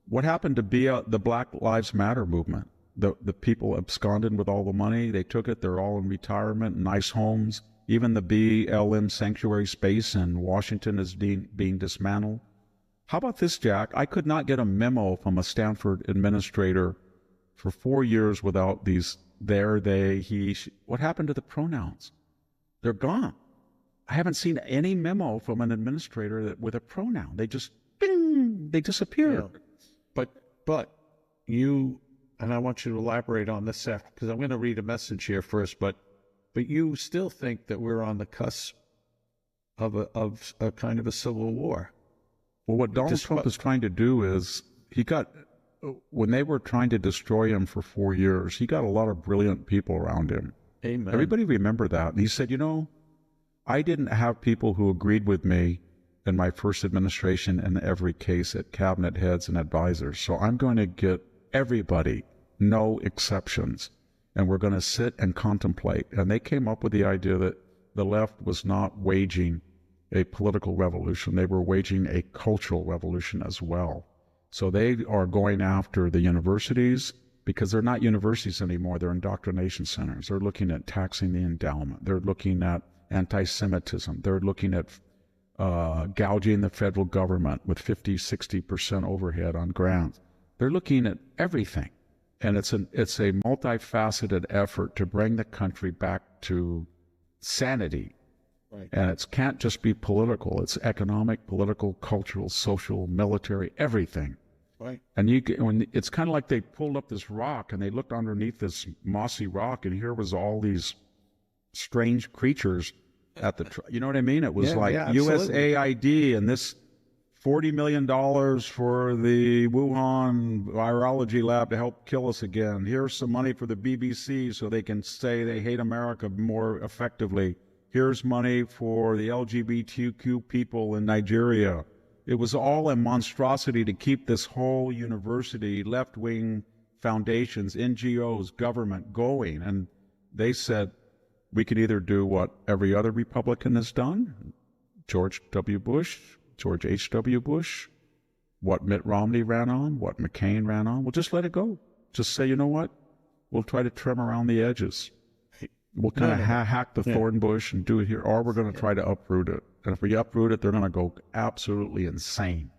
What happened to the Black Lives Matter movement? The people absconded with all the money. They took it. They're all in retirement, nice homes. Even the BLM sanctuary space in Washington is being dismantled. How about this, Jack? I could not get a memo from a Stanford administrator for 4 years without these there, they, he, she. What happened to the pronouns? They're gone. I haven't seen any memo from an administrator with a pronoun. They just, bing, they disappear. Yeah. But you, and I want you to elaborate on this because I'm going to read a message here first, but you still think that we're on the cusp of a kind of a civil war. Well, what Donald Trump is trying to do is when they were trying to destroy him for 4 years, he got a lot of brilliant people around him. Amen. Everybody remember that. And he said, I didn't have people who agreed with me in my first administration in every case at cabinet heads and advisors. So I'm going to get everybody, no exceptions. And we're going to sit and contemplate. And they came up with the idea that the left was not waging a political revolution. They were waging a cultural revolution as well. So they are going after the universities because they're not universities anymore. They're indoctrination centers. They're looking at taxing the endowment. They're looking at anti-Semitism. They're looking at gouging the federal government with 50-60% overhead on grants. They're looking at everything. And it's a multifaceted effort to bring the country back to sanity. Right. And it can't just be political. It's economic, political, cultural, social, military, everything. Right. And it's kind of like they pulled up this rock and they looked underneath this mossy rock, and here was all these strange creatures at you know what I mean? It was USAID and this $40 million for the Wuhan virology lab to help kill us again. Here's some money for the BBC so they can say they hate America more effectively. Here's money for the LGBTQ people in Nigeria. It was all a monstrosity to keep this whole university, left-wing foundations, NGOs, government going. And they said, we could either do what every other Republican has done, George W. Bush, George H.W. Bush, what Mitt Romney ran on, what McCain ran on. We'll just let it go. Just say, you know what? We'll try to trim around the edges. We'll kind of hack the thorn bush and do it here, or we're going to try to uproot it. And if we uproot it, they're going to go absolutely insane.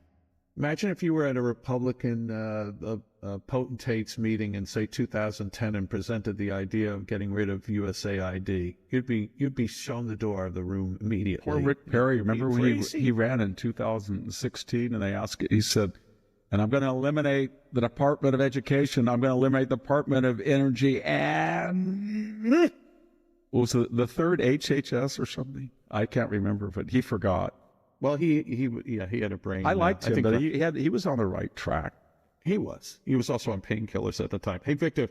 Imagine if you were at a Republican potentates meeting in, say, 2010 and presented the idea of getting rid of USAID. You'd be shown the door of the room immediately. Poor Rick Perry, remember when he ran in 2016 and they asked, he said, and I'm going to eliminate the Department of Education. I'm going to eliminate the Department of Energy and what was it, the third HHS or something? I can't remember, but he forgot. Well, he had a brain. I liked him, but he was on the right track. He was. He was also on painkillers at the time. Hey, Victor,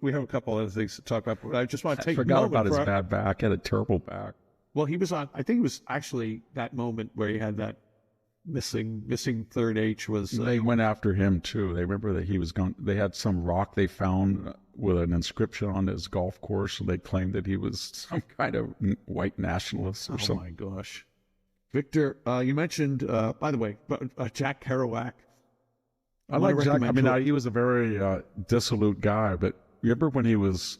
we have a couple other things to talk about. But I just want to take. I forgot about his bad back. He had a terrible back. Well, he was on. I think it was actually that moment where he had that missing third H. Was they went after him too? They remember that he was gone. They had some rock they found with an inscription on his golf course, and they claimed that he was some kind of white nationalist or something. Oh my gosh. Victor, you mentioned, by the way, Jack Kerouac. I like Jack. I mean, he was a very dissolute guy, but remember when he was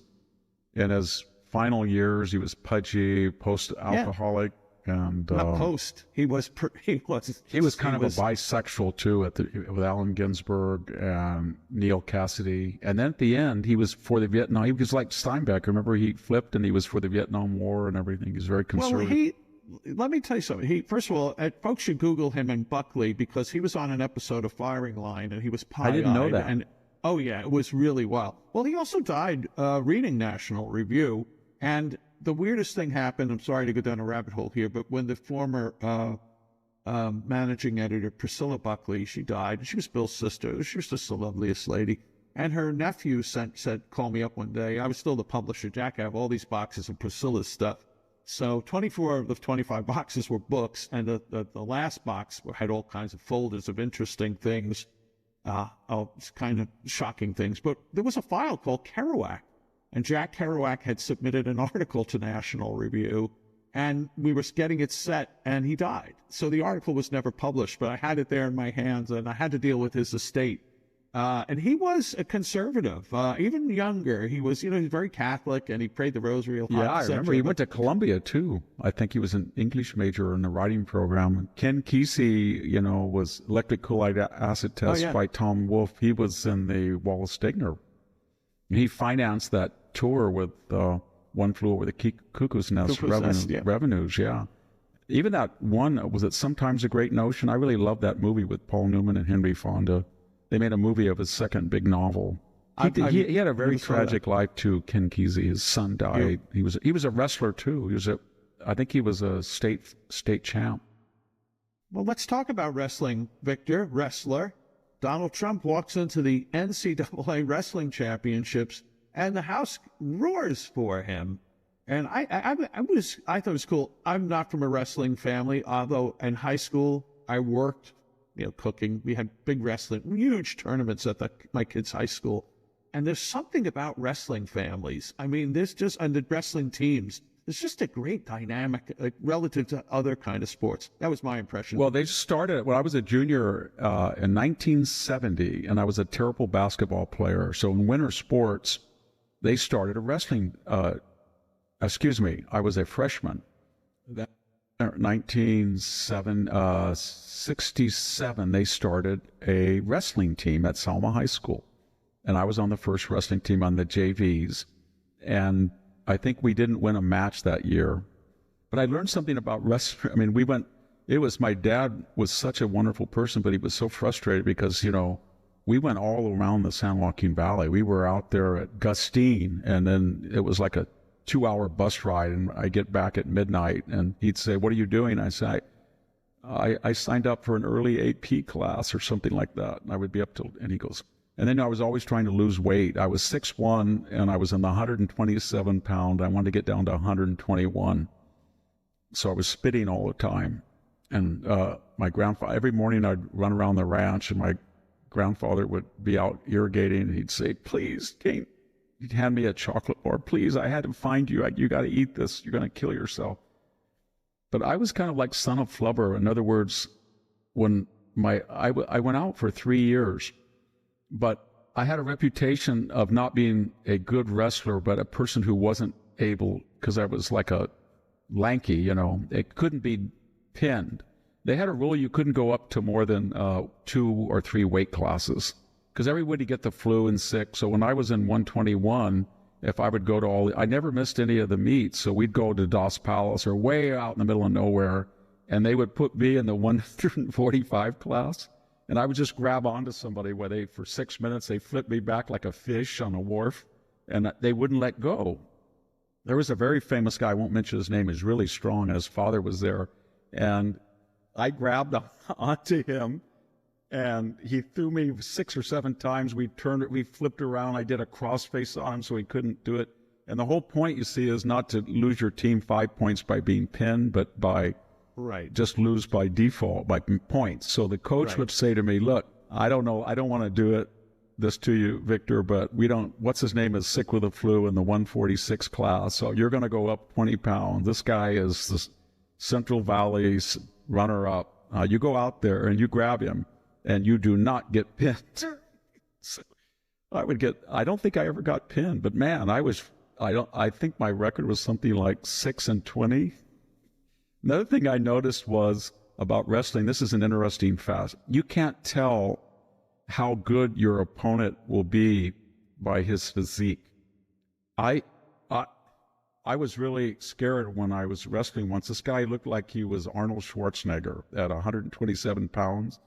in his final years, he was pudgy, post-alcoholic, and not post. He was kind of a bisexual too with Allen Ginsberg and Neil Cassidy, and then at the end, he was for the Vietnam. He was like Steinbeck. Remember, he flipped and he was for the Vietnam War and everything. He was very conservative. Well, let me tell you something. First of all, folks should Google him in Buckley because he was on an episode of Firing Line and he was pie-eyed. I didn't know that. And, oh, yeah, it was really wild. Well, he also died reading National Review. And the weirdest thing happened, I'm sorry to go down a rabbit hole here, but when the former managing editor, Priscilla Buckley, she died. She was Bill's sister. She was just the loveliest lady. And her nephew said, call me up one day. I was still the publisher. Jack, I have all these boxes of Priscilla's stuff. So 24 of the 25 boxes were books, and the last box had all kinds of folders of interesting things, kind of shocking things. But there was a file called Kerouac, and Jack Kerouac had submitted an article to National Review, and we were getting it set, and he died. So the article was never published, but I had it there in my hands, and I had to deal with his estate. And he was a conservative, even younger. He was, he's very Catholic, and he prayed the rosary. Yeah, I remember he went to Columbia, too. I think he was an English major in the writing program. Ken Kesey, was electric Kool-Aid acid test by Tom Wolfe. He was in the Wallace Stegner. He financed that tour with One Flew Over the Cuckoo's Nest revenues, yeah. Even that one, was it Sometimes a Great Notion? I really loved that movie with Paul Newman and Henry Fonda. They made a movie of his second big novel. He had a very tragic life too. Ken Kesey, his son died. Yeah. He was a wrestler too. I think he was a state champ. Well, let's talk about wrestling, Victor. Wrestler Donald Trump walks into the NCAA wrestling championships, and the house roars for him. And I thought it was cool. I'm not from a wrestling family, although in high school I worked. Cooking. We had big wrestling, huge tournaments at my kids' high school. And there's something about wrestling families. I mean, and the wrestling teams, there's just a great dynamic relative to other kind of sports. That was my impression. Well, they started when I was a junior in 1970, and I was a terrible basketball player. So in winter sports, they started a wrestling, I was a freshman. 1967, they started a wrestling team at Selma High School. And I was on the first wrestling team on the JVs. And I think we didn't win a match that year. But I learned something about wrestling. I mean, my dad was such a wonderful person, but he was so frustrated because, we went all around the San Joaquin Valley. We were out there at Gustine, and then it was like a 2-hour bus ride, and I get back at midnight, and he'd say, "What are you doing?" I say, I signed up for an early AP class or something like that, and I would be up till, and he goes, and then I was always trying to lose weight. I was 6'1", and I was in the 127 pound. I wanted to get down to 121. So I was spitting all the time. And my grandfather, every morning I'd run around the ranch, and my grandfather would be out irrigating, and he'd say, "Please, Kate," he'd hand me a chocolate bar. "Please, I had to find you. You got to eat this. You're going to kill yourself." But I was kind of like son of flubber. In other words, when I went out for 3 years, but I had a reputation of not being a good wrestler, but a person who wasn't able, because I was like a lanky, it couldn't be pinned. They had a rule you couldn't go up to more than 2 or 3 weight classes because everybody get the flu and sick. So when I was in 121, if I would go to I never missed any of the meets. So we'd go to Dos Palace or way out in the middle of nowhere, and they would put me in the 145 class, and I would just grab onto somebody where for 6 minutes, they flipped me back like a fish on a wharf, and they wouldn't let go. There was a very famous guy, I won't mention his name, he's really strong, and his father was there, and I grabbed onto him, and he threw me 6 or 7 times. We flipped around. I did a crossface on him so he couldn't do it. And the whole point, you see, is not to lose your team 5 points by being pinned, but by just lose by default, by points. So the coach would say to me, look, I don't know, I don't want to do this to you, Victor, but what's his name is sick with the flu in the 146 class. So you're going to go up 20 pounds. This guy is the Central Valley's runner-up. You go out there and you grab him, and you do not get pinned. So I don't think I ever got pinned, but man, I think my record was something like 6-20. Another thing I noticed was about wrestling, this is an interesting fact. You can't tell how good your opponent will be by his physique. I was really scared when I was wrestling once. This guy looked like he was Arnold Schwarzenegger at 127 pounds.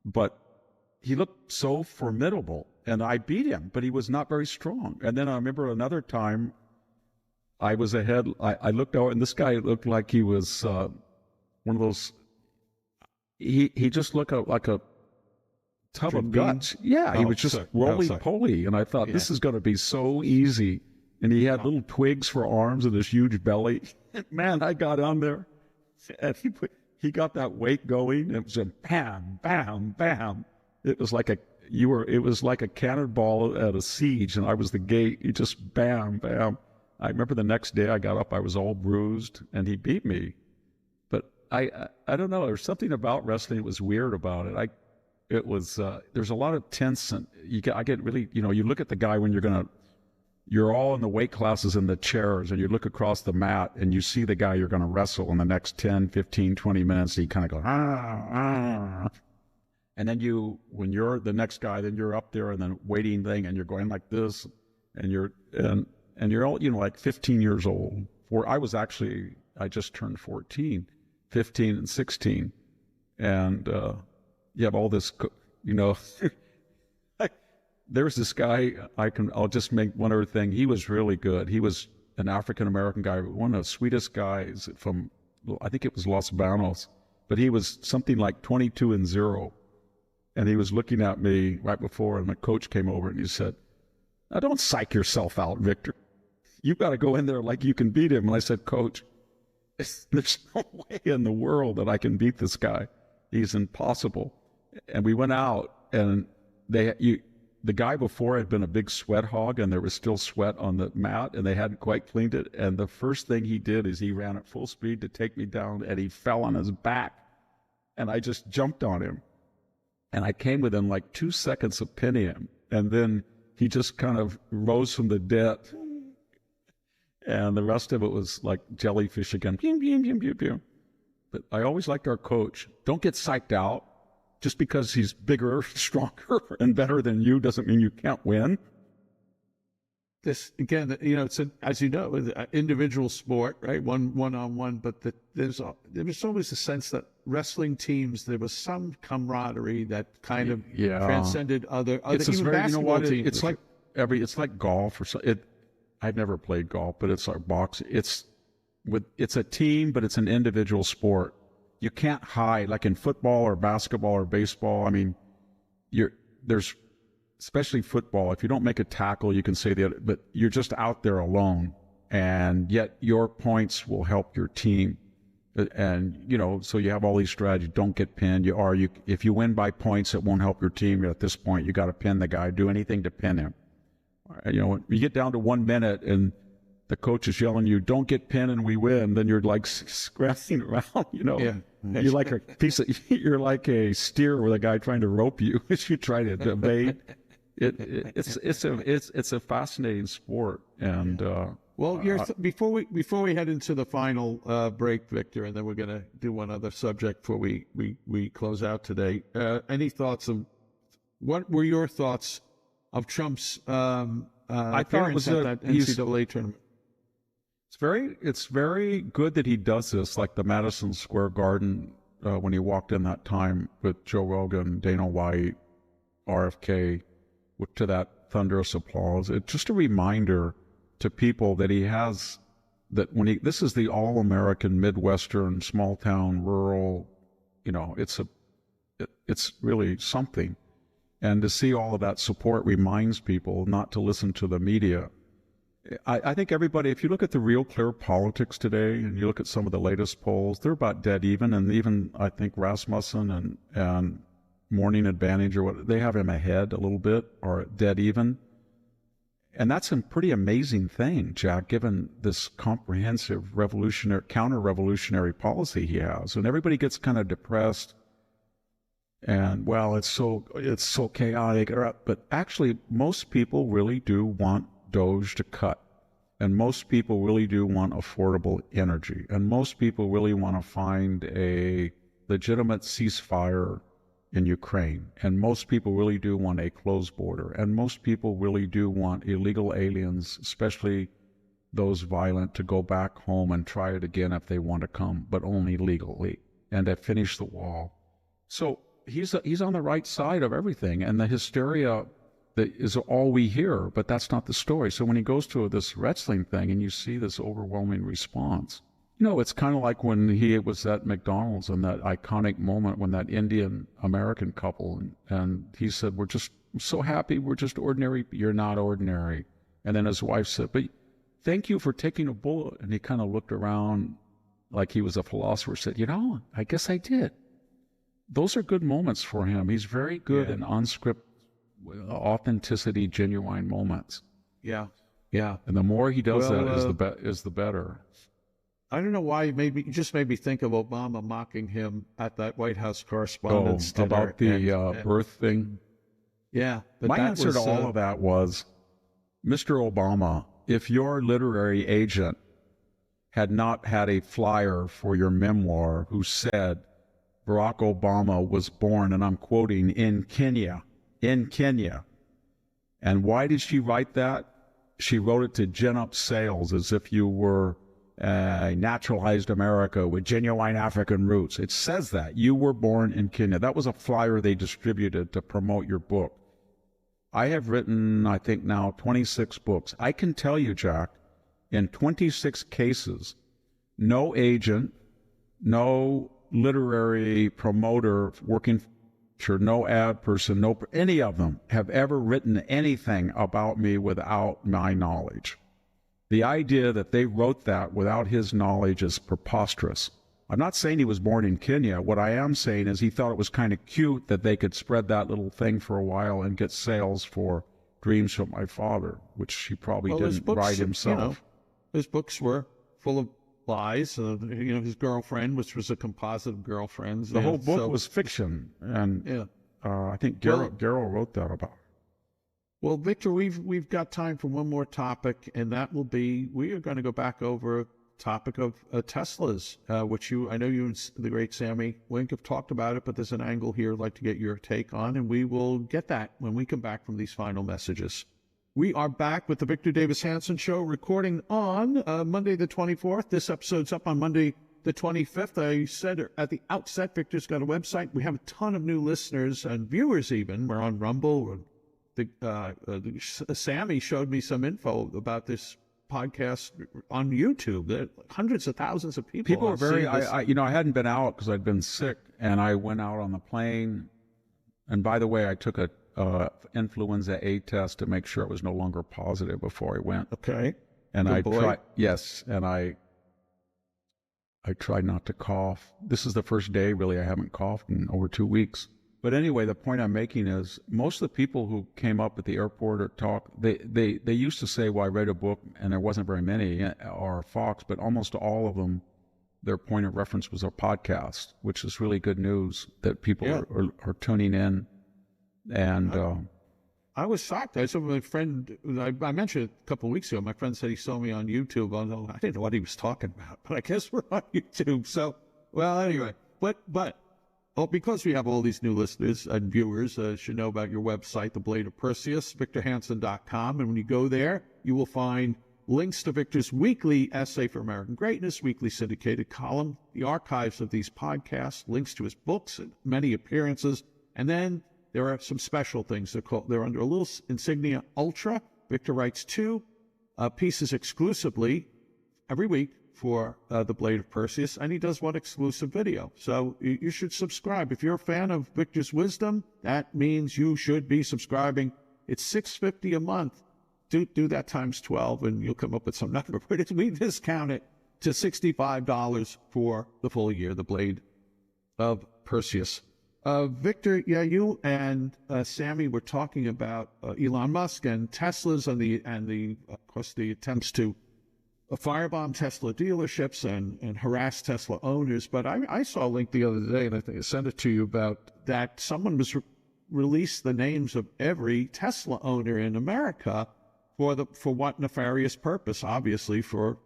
But he looked so formidable, and I beat him, but he was not very strong. And then I remember another time I was ahead. I looked over, and this guy looked like he was one of those. He just looked like a tub of guts. Yeah, he was just roly-poly, and I thought, this is going to be so easy. And he had little twigs for arms and this huge belly. Man, I got on there, and he got that weight going. It was a bam, bam, bam. It was like a cannonball at a siege, and I was the gate. He just bam, bam. I remember the next day I got up, I was all bruised, and he beat me. But I don't know. There's something about wrestling that was weird about it. There's a lot of tense, and I get really, you look at the guy when you're all in the weight classes in the chairs, and you look across the mat and you see the guy you're going to wrestle in the next 10, 15, 20 minutes. And you kind of go, And then when you're the next guy, then you're up there and then waiting thing, and you're going like this, and you're all, like 15 years old. I just turned 14, 15 and 16. And, you have all this, there's this guy, I'll just make one other thing. He was really good. He was an African-American guy, one of the sweetest guys from, I think it was Los Banos, but he was something like 22-0. And he was looking at me right before, and my coach came over and he said, now don't psych yourself out, Victor. You've got to go in there like you can beat him. And I said, Coach, there's no way in the world that I can beat this guy. He's impossible. And we went out, and the guy before had been a big sweat hog, and there was still sweat on the mat, and they hadn't quite cleaned it. And the first thing he did is he ran at full speed to take me down, and he fell on his back. And I just jumped on him. And I came within like 2 seconds of pinning him. And then he just kind of rose from the dead. And the rest of it was like jellyfish again. Pew, pew, pew, pew, pew. But I always liked our coach. Don't get psyched out. Just because he's bigger, stronger, and better than you doesn't mean you can't win. This, again, it's as you know, an individual sport, right? One-on-one, but there was always a sense that wrestling teams, there was some camaraderie that kind of transcended other it's even basketball teams. It's like golf or something. I've never played golf, but it's like boxing. It's a team, but it's an individual sport. You can't hide, like in football or basketball or baseball. I mean, there's especially football. If you don't make a tackle, you can say the other, but you're just out there alone, and yet your points will help your team. And so you have all these strategies. Don't get pinned. If you win by points, it won't help your team. At this point, you got to pin the guy. Do anything to pin him. When you get down to 1 minute and the coach is yelling you, don't get pinned and we win, then you're like scratching around, Yeah. You're like a steer with a guy trying to rope you as you try to evade. It's a fascinating sport. And Well, before we head into the final break, Victor, and then we're going to do one other subject before we close out today. Any thoughts of what were your thoughts of Trump's appearance at that NCAA tournament? It's very good that he does this, like the Madison Square Garden when he walked in that time with Joe Rogan, Dana White, RFK, to that thunderous applause. It's just a reminder to people that he has, that when this is the all-American, Midwestern, small-town, rural, it's really something. And to see all of that support reminds people not to listen to the media. I think everybody, if you look at the Real Clear Politics today, and you look at some of the latest polls, they're about dead even, and even, I think, Rasmussen and Morning Advantage, they have him ahead a little bit, or dead even. And that's a pretty amazing thing, Jack, given this comprehensive counter-revolutionary policy he has. And everybody gets kind of depressed and, well, it's so chaotic. But actually, most people really do want Doge to cut. And most people really do want affordable energy. And most people really want to find a legitimate ceasefire in Ukraine. And most people really do want a closed border. And most people really do want illegal aliens, especially those violent, to go back home and try it again if they want to come, but only legally, and to finish the wall. So he's on the right side of everything. And the hysteria that is all we hear, but that's not the story. So when he goes to this wrestling thing and you see this overwhelming response, it's kind of like when he was at McDonald's in that iconic moment when that Indian-American couple, and he said, we're just so happy, we're just ordinary. You're not ordinary. And then his wife said, but thank you for taking a bullet. And he kind of looked around like he was a philosopher, said, I guess I did. Those are good moments for him. He's very good in unscripted authenticity, genuine moments. Yeah. And the more he does is the better. I don't know why it just made me think of Obama mocking him at that White House Correspondents' dinner. About the birth thing? Yeah. My answer to all of that was, Mr. Obama, if your literary agent had not had a flyer for your memoir who said Barack Obama was born, and I'm quoting, in Kenya. And why did she write that? She wrote it to gin up sales as if you were a naturalized America with genuine African roots. It says that. You were born in Kenya. That was a flyer they distributed to promote your book. I have written, I think now, 26 books. I can tell you, Jack, in 26 cases, no agent, no literary promoter working for no ad person, any of them have ever written anything about me without my knowledge. The idea that they wrote that without his knowledge is preposterous. I'm not saying he was born in Kenya. What I am saying is he thought it was kind of cute that they could spread that little thing for a while and get sales for Dreams from My Father, which he probably didn't write himself. His books were full of lies. His girlfriend, which was a composite of girlfriends. The whole book was fiction, and I think Garrow wrote that about. Well, Victor, we've got time for one more topic, and that will be, we are going to go back over a topic of Teslas, which I know you and the great Sammy Wink have talked about it, but there's an angle here I'd like to get your take on, and we will get that when we come back from these final messages. We are back with the Victor Davis Hanson Show, recording on Monday the 24th. This episode's up on Monday the 25th. I said at the outset, Victor's got a website. We have a ton of new listeners and viewers even. We're on Rumble. Sammy showed me some info about this podcast on YouTube. There are hundreds of thousands of people. People are very, I hadn't been out because I'd been sick, and I went out on the plane. And by the way, I took a influenza A test to make sure it was no longer positive before I went. Okay. And I tried not to cough. This is the first day, really, I haven't coughed in over 2 weeks. But anyway, the point I'm making is most of the people who came up at the airport or talked, they used to say, well, I read a book, and there wasn't very many, or Fox, but almost all of them, their point of reference was a podcast, which is really good news that people are tuning in. And I was shocked. I saw my friend, I mentioned it a couple of weeks ago, my friend said he saw me on YouTube. Although I didn't know what he was talking about, but I guess we're on YouTube. So, well, anyway, because we have all these new listeners and viewers, should know about your website, The Blade of Perseus, VictorHanson.com. And when you go there, you will find links to Victor's weekly essay for American Greatness, weekly syndicated column, the archives of these podcasts, links to his books and many appearances. And then there are some special things. They're under a little insignia Ultra. Victor writes 2 pieces exclusively every week for The Blade of Perseus, and he does one exclusive video. So you should subscribe. If you're a fan of Victor's wisdom, that means you should be subscribing. It's $6.50 a month. Do that times 12, and you'll come up with some number. But we discount it to $65 for the full year, The Blade of Perseus. Victor, yeah, you and Sammy were talking about Elon Musk and Teslas and of course the attempts to firebomb Tesla dealerships and harass Tesla owners. But I saw a link the other day, and I think I sent it to you, about that someone was released the names of every Tesla owner in America for what nefarious purpose? Obviously for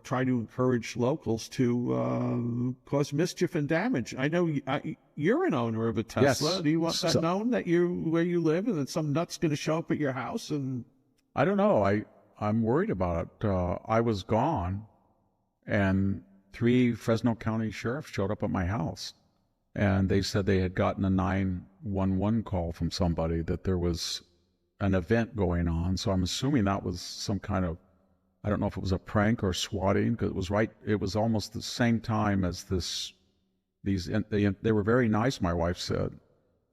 trying to encourage locals to cause mischief and damage. I know you're an owner of a Tesla. Yes. Do you want that known that where you live, and that some nut's going to show up at your house? And I don't know. I'm worried about it. I was gone, and 3 Fresno County sheriffs showed up at my house, and they said they had gotten a 911 call from somebody that there was an event going on. So I'm assuming that was some kind of, I don't know if it was a prank or swatting, because it was almost the same time as they were very nice, my wife said.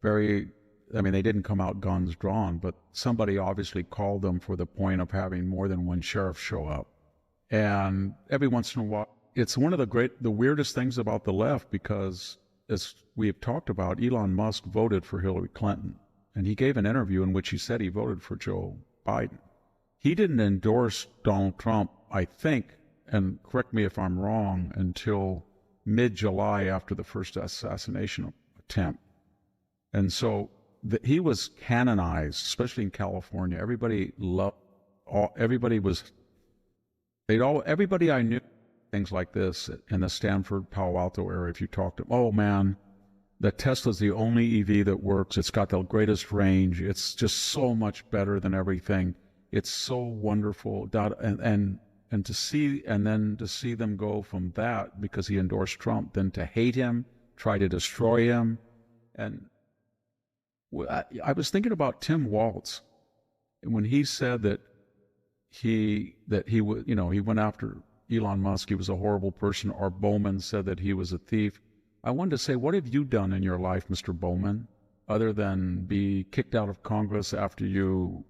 They didn't come out guns drawn, but somebody obviously called them for the point of having more than one sheriff show up. And every once in a while, it's one of the weirdest things about the left, because as we have talked about, Elon Musk voted for Hillary Clinton, and he gave an interview in which he said he voted for Joe Biden. He didn't endorse Donald Trump, I think, and correct me if I'm wrong, until mid-July after the first assassination attempt. And so he was canonized, especially in California. Everybody I knew, things like this in the Stanford, Palo Alto area, if you talked to them, oh man, the Tesla's the only EV that works. It's got the greatest range. It's just so much better than everything. It's so wonderful. And to see them go from that, because he endorsed Trump, then to hate him, try to destroy him. And I was thinking about Tim Waltz, when he said that he went after Elon Musk, he was a horrible person, or Bowman said that he was a thief. I wanted to say, what have you done in your life, Mr. Bowman, other than be kicked out of Congress after you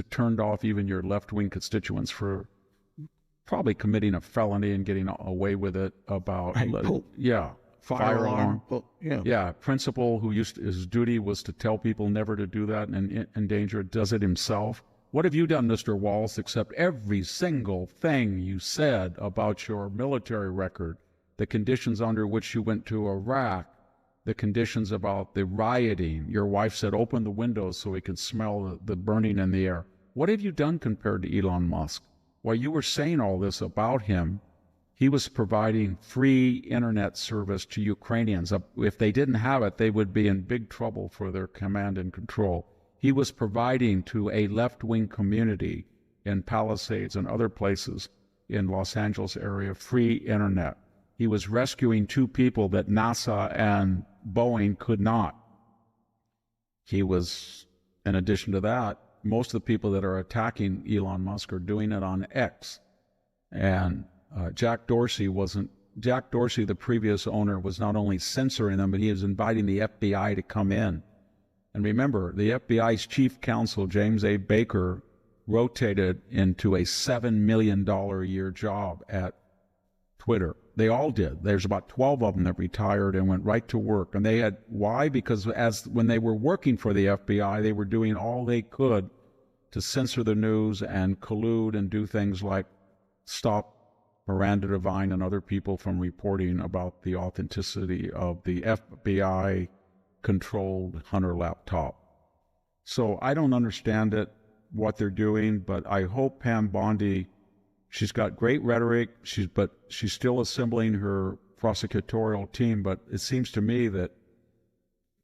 turned off even your left-wing constituents for probably committing a felony and getting away with it about, fire alarm. Principal who his duty was to tell people never to do that and endanger it, does it himself. What have you done, Mr. Waltz, except every single thing you said about your military record, the conditions under which you went to Iraq, the conditions about the rioting? Your wife said, open the windows so we can smell the burning in the air. What have you done compared to Elon Musk? While you were saying all this about him, he was providing free internet service to Ukrainians. If they didn't have it, they would be in big trouble for their command and control. He was providing to a left-wing community in Palisades and other places in Los Angeles area free internet. He was rescuing 2 people that NASA and Boeing could not. He was, in addition to that, most of the people that are attacking Elon Musk are doing it on X. And Jack Dorsey, the previous owner, was not only censoring them, but he was inviting the FBI to come in. And remember, the FBI's chief counsel, James A. Baker, rotated into a $7 million a year job at Twitter. They all did. There's about 12 of them that retired and went right to work. And they had, why? Because when they were working for the FBI, they were doing all they could to censor the news and collude and do things like stop Miranda Devine and other people from reporting about the authenticity of the FBI-controlled Hunter laptop. So I don't understand it, what they're doing, but I hope Pam Bondi, she's got great rhetoric, but she's still assembling her prosecutorial team, but it seems to me that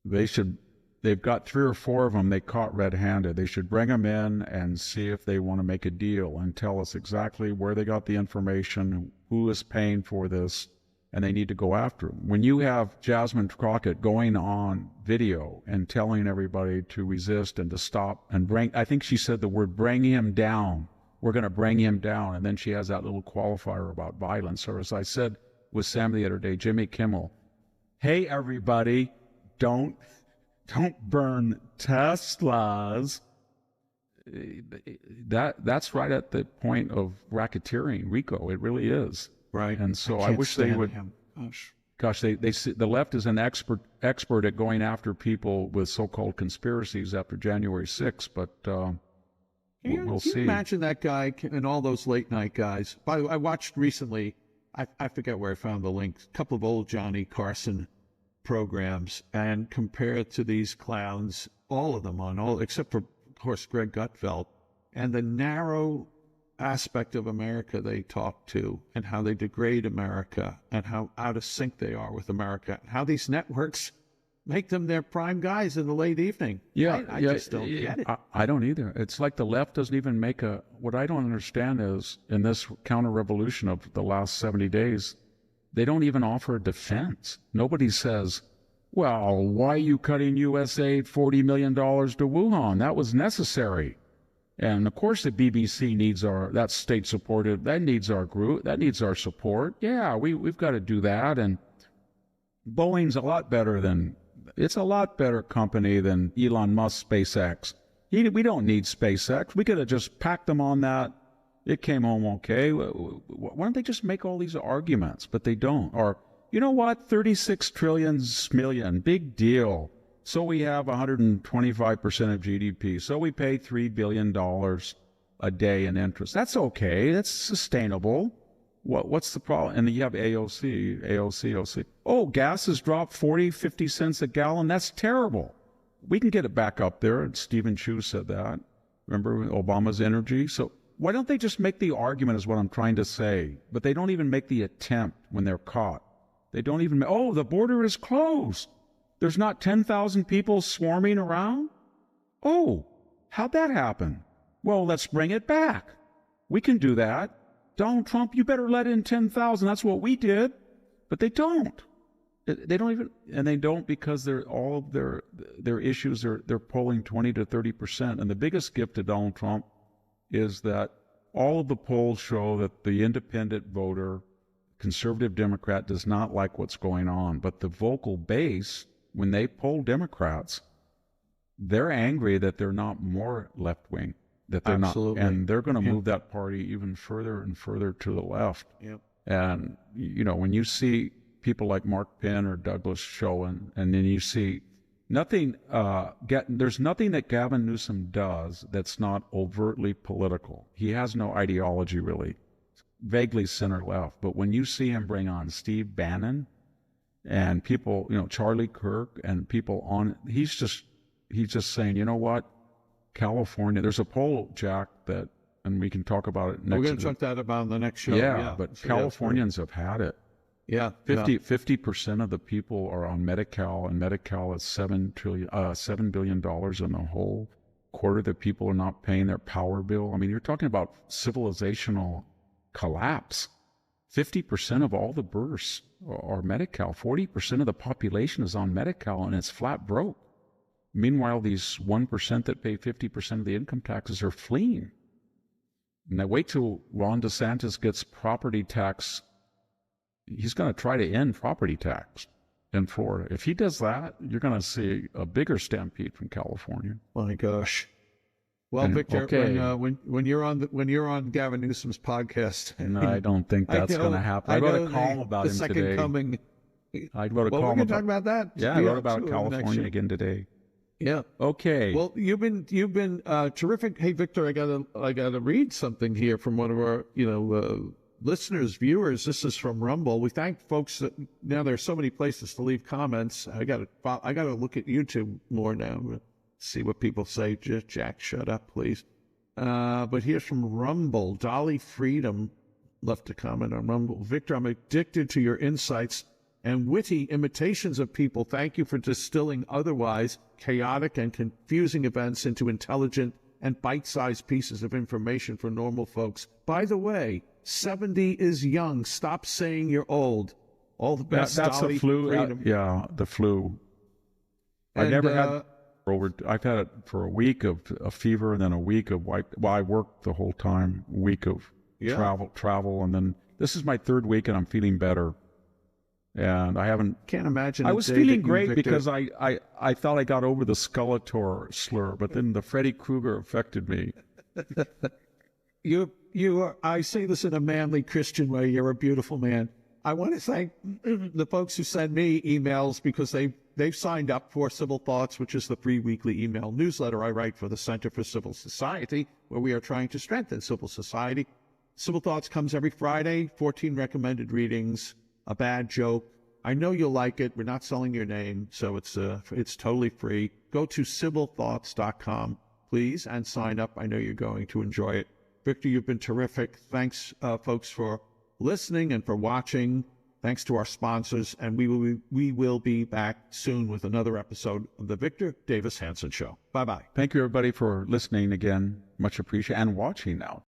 they've got 3 or 4 of them they caught red-handed. They should bring them in and see if they want to make a deal and tell us exactly where they got the information, who is paying for this, and they need to go after them. When you have Jasmine Crockett going on video and telling everybody to resist and to stop and I think she said the word, bring him down. We're going to bring him down. And then she has that little qualifier about violence. Or as I said with Sam the other day, Jimmy Kimmel, hey, everybody, don't burn Teslas. That's right at the point of racketeering, RICO. It really is. Right. And so I wish they would. Him. Gosh, the left is an expert at going after people with so-called conspiracies after January 6th, but we'll see. Can you imagine that guy and all those late night guys? By the way, I watched recently, I forget where I found the link, a couple of old Johnny Carson programs, and compare it to these clowns, all of them except for, of course, Greg Gutfeld, and the narrow aspect of America they talk to, and how they degrade America, and how out of sync they are with America, and how these networks make them their prime guys in the late evening. Yeah, I just don't get it. I don't either. It's like the left doesn't even make what I don't understand is, in this counter-revolution of the last 70 days, they don't even offer a defense. Nobody says, well, why are you cutting U.S. aid $40 million to Wuhan? That was necessary. And of course the BBC needs that's state-supported, that needs our group, that needs our support. Yeah, we've got to do that. And Boeing's it's a lot better company than Elon Musk's SpaceX. We don't need SpaceX. We could have just packed them on that. It came home okay. Why don't they just make all these arguments? But they don't. Or, you know what, 36 trillion, big deal. So we have 125% of GDP. So we pay $3 billion a day in interest. That's okay. That's sustainable. What's the problem? And you have AOC. Oh, gas has dropped 40, 50 cents a gallon. That's terrible. We can get it back up there. And Stephen Chu said that. Remember Obama's energy? So why don't they just make the argument is what I'm trying to say. But they don't even make the attempt when they're caught. They don't even, the border is closed. There's not 10,000 people swarming around? Oh, how'd that happen? Well, let's bring it back. We can do that. Donald Trump, you better let in 10,000. That's what we did. But they don't. They don't even, and they don't because all of their issues they're polling 20 to 30%. And the biggest gift to Donald Trump is that all of the polls show that the independent voter, conservative Democrat, does not like what's going on. But the vocal base, when they poll Democrats, they're angry that they're not more left-wing, that they're Absolutely. not, and they're going to move that party even further and further to the left. Yep. And, when you see people like Mark Penn or Douglas Schoen, and then you see there's nothing that Gavin Newsom does that's not overtly political. He has no ideology, really, vaguely center-left. But when you see him bring on Steve Bannon, and people, Charlie Kirk and people on, he's just saying, you know what, California, there's a poll, Jack, and we can talk about it next. We're going to talk that about in the next show. Yeah, but so Californians have had it. Yeah. 50% of the people are on Medi-Cal, and Medi-Cal is $7 billion in the whole. Quarter of the people are not paying their power bill. I mean, you're talking about civilizational collapse. 50% of all the births are Medi-Cal. 40% of the population is on Medi-Cal, and it's flat broke. Meanwhile, these 1% that pay 50% of the income taxes are fleeing. And I wait till Ron DeSantis gets property tax. He's going to try to end property tax in Florida. If he does that, you're going to see a bigger stampede from California. My gosh. Well, Victor, when you're on Gavin Newsom's podcast, no, I don't think that's going to happen. I wrote a column about him second today. Coming. I wrote a column we're going to talk about that. Yeah, I wrote about California again today. Yeah. Okay. Well, you've been terrific. Hey, Victor, I gotta read something here from one of our listeners, viewers. This is from Rumble. We thank folks that now there's so many places to leave comments. I gotta look at YouTube more now. see what people say. Jack, shut up, please. But here's from Rumble. Dolly Freedom left a comment on Rumble. Victor, I'm addicted to your insights and witty imitations of people. Thank you for distilling otherwise chaotic and confusing events into intelligent and bite-sized pieces of information for normal folks. By the way, 70 is young. Stop saying you're old. All the best. That's Dolly the flu. Freedom. Yeah, the flu. I And, never had I've had it for a week of a fever, and then a week of I worked the whole time. A week of travel, and then this is my third week, and I'm feeling better. And I haven't. Can't imagine. I was feeling great because I thought I got over the Skeletor slur, but then the Freddy Krueger affected me. You are. I say this in a manly Christian way. You're a beautiful man. I want to thank the folks who send me emails because they've signed up for Civil Thoughts, which is the free weekly email newsletter I write for the Center for Civil Society, where we are trying to strengthen civil society. Civil Thoughts comes every Friday, 14 recommended readings, a bad joke. I know you'll like it. We're not selling your name, so it's totally free. Go to civilthoughts.com, please, and sign up. I know you're going to enjoy it. Victor, you've been terrific. Thanks, folks, for listening and for watching. Thanks to our sponsors, and we will be back soon with another episode of the Victor Davis Hanson Show. Bye-bye. Thank you, everybody, for listening again. Much appreciated, and watching now.